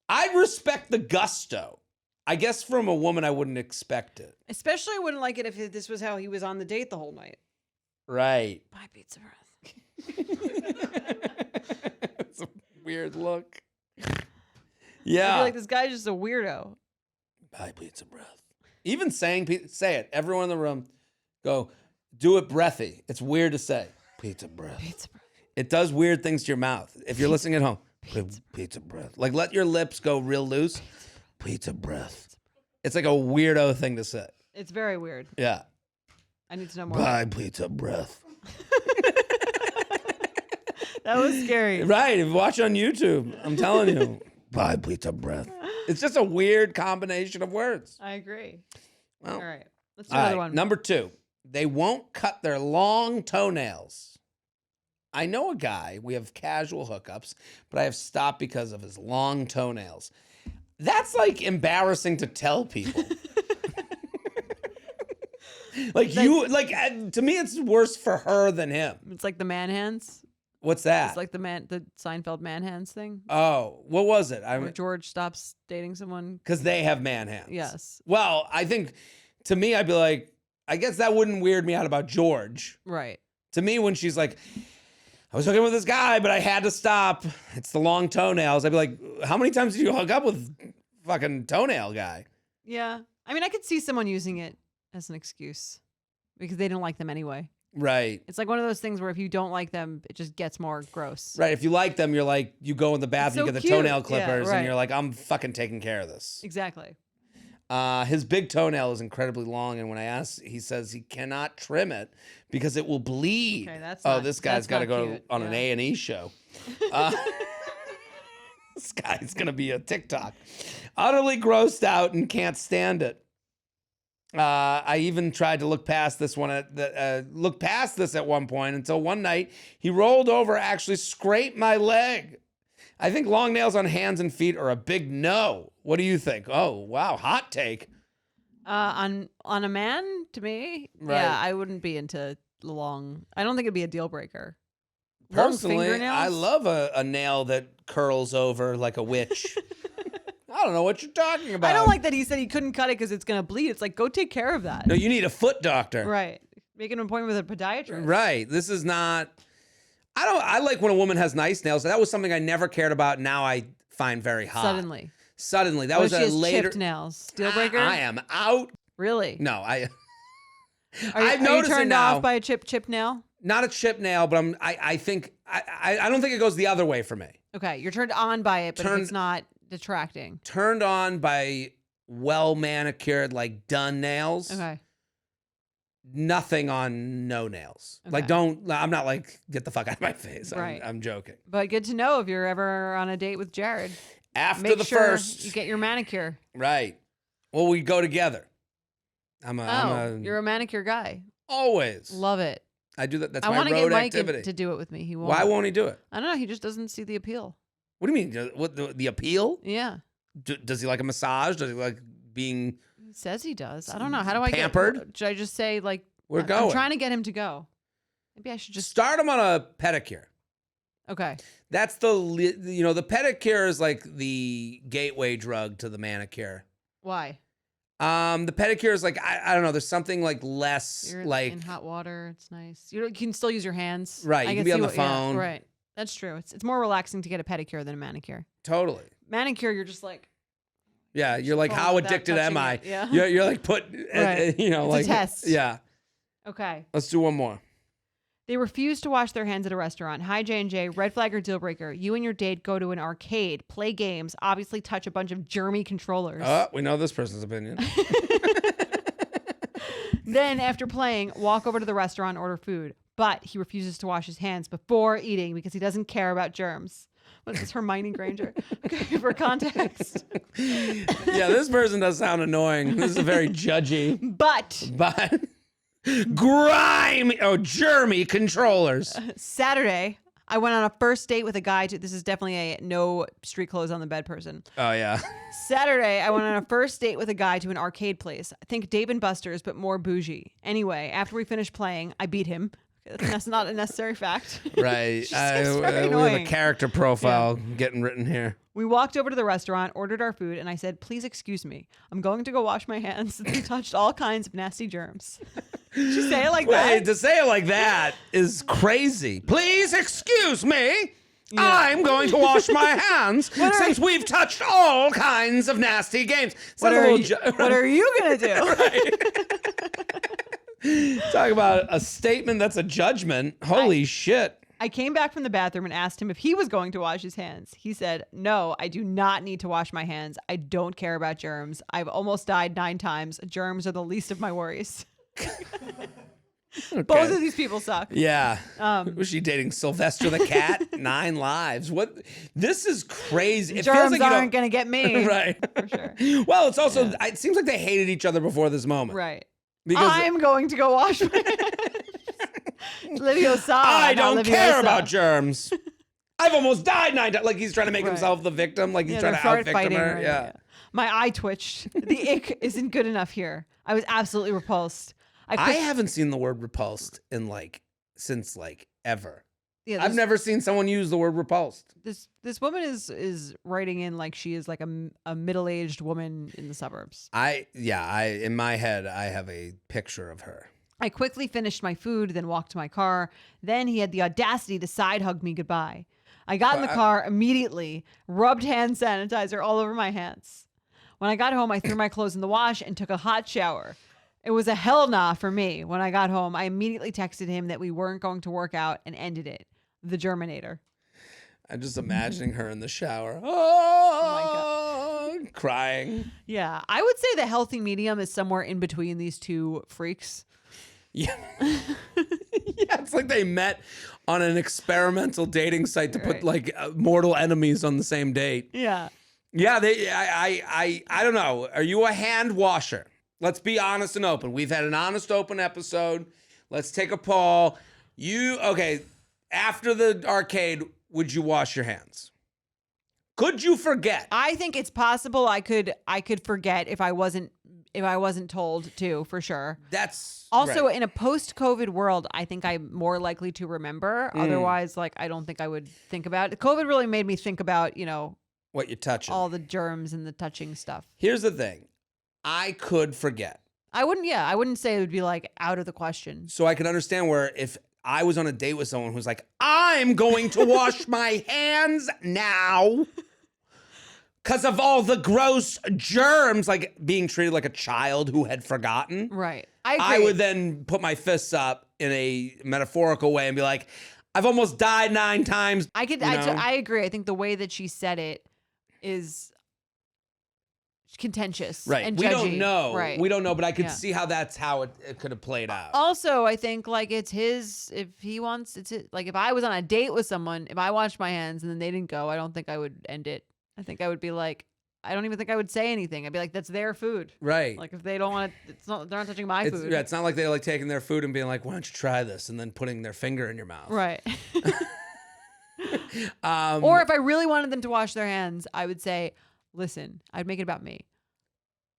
I respect the gusto. I guess from a woman, I wouldn't expect it. Especially I wouldn't like it if this was how he was on the date the whole night. Right. Bye, pizza breath. It's a weird look. Yeah. I feel like this guy's just a weirdo. Bye, pizza breath. Even saying, say it. Everyone in the room, go, do it breathy. It's weird to say. Pizza breath. Pizza breath. It does weird things to your mouth. If you're listening at home, pizza breath. Like let your lips go real loose. Pizza breath. It's like a weirdo thing to say. It's very weird. Yeah. I need to know more. Bye, pizza breath. That was scary. Right. If you watch on YouTube, I'm telling you. Bye, pizza breath. It's just a weird combination of words. I agree. Well, all right. Let's do another one. Number 2. They won't cut their long toenails. I know a guy, we have casual hookups, but I have stopped because of his long toenails. That's like embarrassing to tell people. To me, it's worse for her than him. It's like the man hands. What's that? It's like the Seinfeld man hands thing. Oh, what was it? Where George stops dating someone. Because they have man hands. Yes. Well, I think, to me, I'd be like, I guess that wouldn't weird me out about George. Right. To me, when she's like, I was hooking with this guy, but I had to stop. It's the long toenails. I'd be like, how many times did you hook up with fucking toenail guy? Yeah. I mean, I could see someone using it as an excuse because they don't like them anyway. Right. It's like one of those things where if you don't like them, it just gets more gross. Right. If you like them, you're like, you go in the bathroom, so you get the cute. toenail clippers, Yeah, right. and you're like, I'm fucking taking care of this. Exactly. His big toenail is incredibly long, and when I ask, he says he cannot trim it because it will bleed. Okay, this guy's got to go cute. on an A&E show. This guy's gonna be a TikTok. Utterly grossed out and can't stand it. I even tried to look past this at one point until one night he rolled over, actually scraped my leg. I think long nails on hands and feet are a big no. What do you think? Oh, wow, hot take. On a man, to me, Right. yeah, I wouldn't be into long. I don't think it'd be a deal breaker. Personally, long fingernails? I love a nail that curls over like a witch. I don't know what you're talking about. I don't like that he said he couldn't cut it because it's gonna bleed. It's like, go take care of that. No, you need a foot doctor. Right. Make an appointment with a podiatrist. Right. This is not. I like when a woman has nice nails. That was something I never cared about. Now I find very hot. Suddenly. That What was if she a has later. chipped nails. Deal breaker. I am out. Really? No, I've Are noticed you it turned now. off by a chip nail? Not a chip nail, but I think I don't think it goes the other way for me. Okay, you're turned on by it, but if it's not detracting. Turned on by well manicured, like done nails. Okay. Nothing on no nails. Okay. Like I'm not like get the fuck out of my face. Right. I'm joking. But good to know if you're ever on a date with Jared. After Make the sure first, you get your manicure. right? Well, we go together. You're a manicure guy. Always. Love it. I do that. That's I my want to road get Mike activity. to do it with me. He won't. Why won't he do it? I don't know. He just doesn't see the appeal. What do you mean? What the appeal? Yeah. Does he like a massage? Does he like being? He says he does. I don't know. How do I pampered? Should I just say like We're going. I'm trying to get him to go. Maybe I should just start him on a pedicure. Okay. That's the pedicure is like the gateway drug to the manicure. Why? The pedicure is like I don't know. There's something like less You're like in hot water. It's nice. You can still use your hands. Right. You can be on the phone. Yeah, right. That's true. It's more relaxing to get a pedicure than a manicure. Totally. Manicure, you're just like. Yeah, you're like, how addicted am I? Yeah. You're like put, right. It's like a test. Yeah. Okay. Let's do one more. They refuse to wash their hands at a restaurant. Hi, J&J. Red flag or deal breaker. You and your date go to an arcade, play games, obviously touch a bunch of germy controllers. We know this person's opinion. Then, after playing, walk over to the restaurant and order food. But he refuses to wash his hands before eating because he doesn't care about germs. What is this, Hermione Granger? Okay, for context. Yeah, this person does sound annoying. This is very judgy. But grimy, germy controllers. Saturday, I went on a first date with a guy. This is definitely a no street clothes on the bed person. Oh, yeah. Saturday, I went on a first date with a guy to an arcade place. I think Dave and Buster's, but more bougie. Anyway, after we finished playing, I beat him. That's not a necessary fact. Right. We have a character profile getting written here. We walked over to the restaurant, ordered our food, and I said, please excuse me. I'm going to go wash my hands since we touched all kinds of nasty germs. Did you say it like that? To say it like that is crazy. Please excuse me. Yeah. I'm going to wash my hands since we've touched all kinds of nasty games. What are you going to do? Talk about a statement that's a judgment. Holy shit. I came back from the bathroom and asked him if he was going to wash his hands. He said, no, I do not need to wash my hands. I don't care about germs. I've almost died 9 times. Germs are the least of my worries. Okay. Both of these people suck. Yeah. Was she dating Sylvester the cat? 9 lives. What? This is crazy. It germs feels like aren't going to get me. Right. For sure. Well, it's also, it seems like they hated each other before this moment. Right. Because I'm going to go wash my hands. Leviosa. I don't care about germs. I've almost died 9 times. Like he's trying to make himself the victim. Like he's trying to out-victim her. Yeah. My eye twitched. The ick isn't good enough here. I was absolutely repulsed. I haven't seen the word repulsed in since ever. Yeah, I've never seen someone use the word repulsed. This woman is writing in like she is like a middle-aged woman in the suburbs. In my head I have a picture of her. I quickly finished my food, then walked to my car. Then he had the audacity to side hug me goodbye. I got in the car immediately, rubbed hand sanitizer all over my hands. When I got home, I threw my clothes in the wash and took a hot shower. It was a hell nah for me. When I got home, I immediately texted him that we weren't going to work out and ended it. The Germinator. I'm just imagining her in the shower. Oh my God. Crying. Yeah. I would say the healthy medium is somewhere in between these two freaks. Yeah. Yeah, it's like they met on an experimental dating site to put mortal enemies on the same date. Yeah. Yeah, I don't know. Are you a hand washer? Let's be honest and open. We've had an honest, open episode. Let's take a poll. After the arcade, would you wash your hands? Could you forget? I think it's possible I could forget if I wasn't told to, for sure. That's also right. In a post-COVID world, I think I'm more likely to remember. Otherwise, I don't think I would think about it. COVID really made me think about, what you're touching, all the germs and the touching stuff. Here's the thing. I could forget. I wouldn't say it would be out of the question. So I can understand where if I was on a date with someone who's like, I'm going to wash my hands now because of all the gross germs, being treated like a child who had forgotten. Right. I agree. I would then put my fists up in a metaphorical way and be like, I've almost died 9 times. I agree. I think the way that she said it is contentious, right? And we judgy. Don't know, right? We don't know, but I could see how that's how it could have played out. Also, I think it's his. If he wants, it's his, if I was on a date with someone, if I washed my hands and then they didn't go, I don't think I would end it. I think I would be like, I don't even think I would say anything. I'd be like, that's their food. Right. Like if they don't want it, they're not touching my food. Yeah, it's not like they're like taking their food and being like, why don't you try this? And then putting their finger in your mouth. Right. Or if I really wanted them to wash their hands, I would say, listen, I'd make it about me.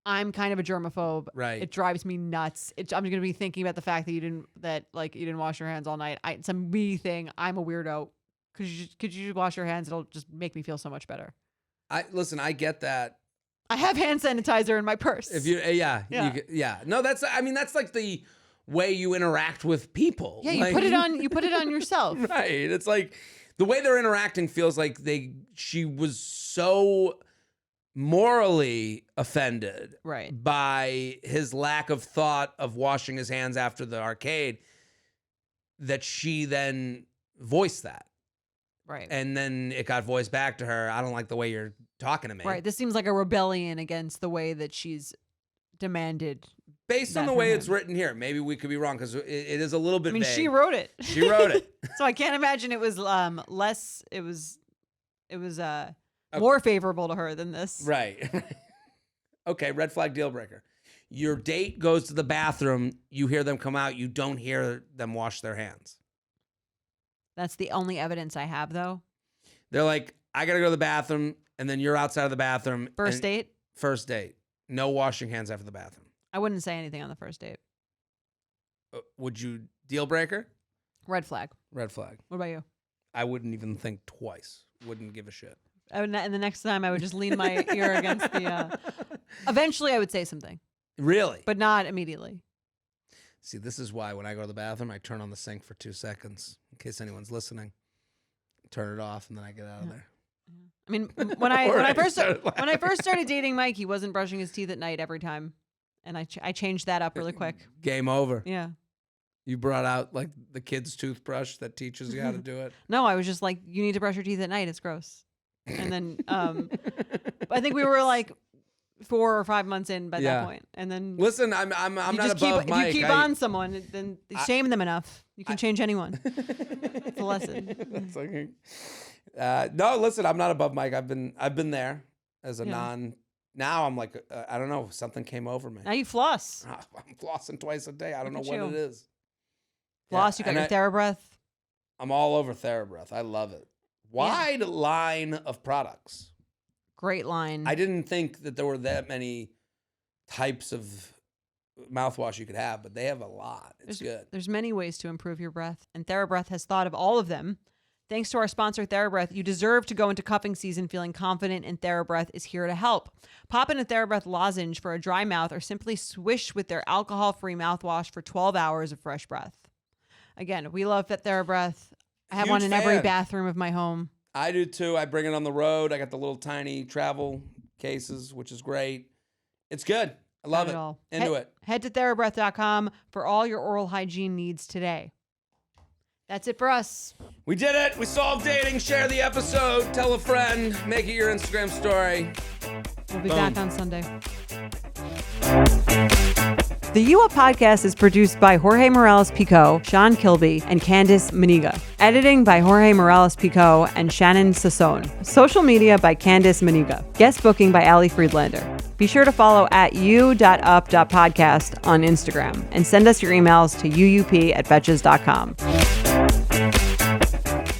I'm kind of a germaphobe. Right. It drives me nuts. I'm going to be thinking about the fact that you didn't wash your hands all night. It's a me thing. I'm a weirdo. Could you just wash your hands? It'll just make me feel so much better. I get that. I have hand sanitizer in my purse. If you, yeah. No, that's like the way you interact with people. Yeah, you put it on yourself. Right. It's like the way they're interacting feels like she was so morally offended by his lack of thought of washing his hands after the arcade that she then voiced that. Right. And then it got voiced back to her. I don't like the way you're talking to me. Right. This seems like a rebellion against the way that she's demanded. Based on the way it's written here. Maybe we could be wrong because it is a little bit vague. She wrote it. She wrote it. So I can't imagine it was less. It was more favorable to her than this. Right. Okay, red flag deal breaker. Your date goes to the bathroom, you hear them come out, you don't hear them wash their hands. That's the only evidence I have, though. They're like, I got to go to the bathroom, and then you're outside of the bathroom. First date? First date. No washing hands after the bathroom. I wouldn't say anything on the first date. Would you deal breaker? Red flag. Red flag. What about you? I wouldn't even think twice. Wouldn't give a shit. And the next time I would just lean my ear against the... Eventually I would say something. Really? But not immediately. See, this is why when I go to the bathroom, I turn on the sink for 2 seconds. In case anyone's listening. Turn it off, and then I get out of there. I mean, when I first started dating Mike, he wasn't brushing his teeth at night every time. And I changed that up really quick. Game over. Yeah. You brought out like the kid's toothbrush that teaches you how to do it. No, I was just like, you need to brush your teeth at night. It's gross. And then I think we were like 4 or 5 months in by that point. And then listen, I'm not above Mike. If you keep on someone, then shame them enough. You can change anyone. It's a lesson. It's like, no, listen, I'm not above Mike. I've been there as a non. Now I'm like, I don't know, something came over me. Now you floss. I'm flossing twice a day. I don't know what it is. Floss, you got your TheraBreath. I'm all over TheraBreath. I love it. Wide line of products. Great line. I didn't think that there were that many types of mouthwash you could have, but they have a lot. It's good. There's many ways to improve your breath, and TheraBreath has thought of all of them. Thanks to our sponsor, TheraBreath, you deserve to go into cuffing season feeling confident, and TheraBreath is here to help. Pop in a TheraBreath lozenge for a dry mouth, or simply swish with their alcohol-free mouthwash for 12 hours of fresh breath. Again, we love TheraBreath. I have one in every bathroom of my home. I do too. I bring it on the road. I got the little tiny travel cases, which is great. It's good. I love it. Into it. Head to TheraBreath.com for all your oral hygiene needs today. That's it for us. We did it. We solved dating. Share the episode. Tell a friend. Make it your Instagram story. We'll be back on Sunday. The You Up Podcast is produced by Jorge Morales-Pico, Sean Kilby, and Candice Maniga. Editing by Jorge Morales-Pico and Shannon Sassone. Social media by Candice Maniga. Guest booking by Ali Friedlander. Be sure to follow @u.up.podcast on Instagram and send us your emails to uup@betches.com.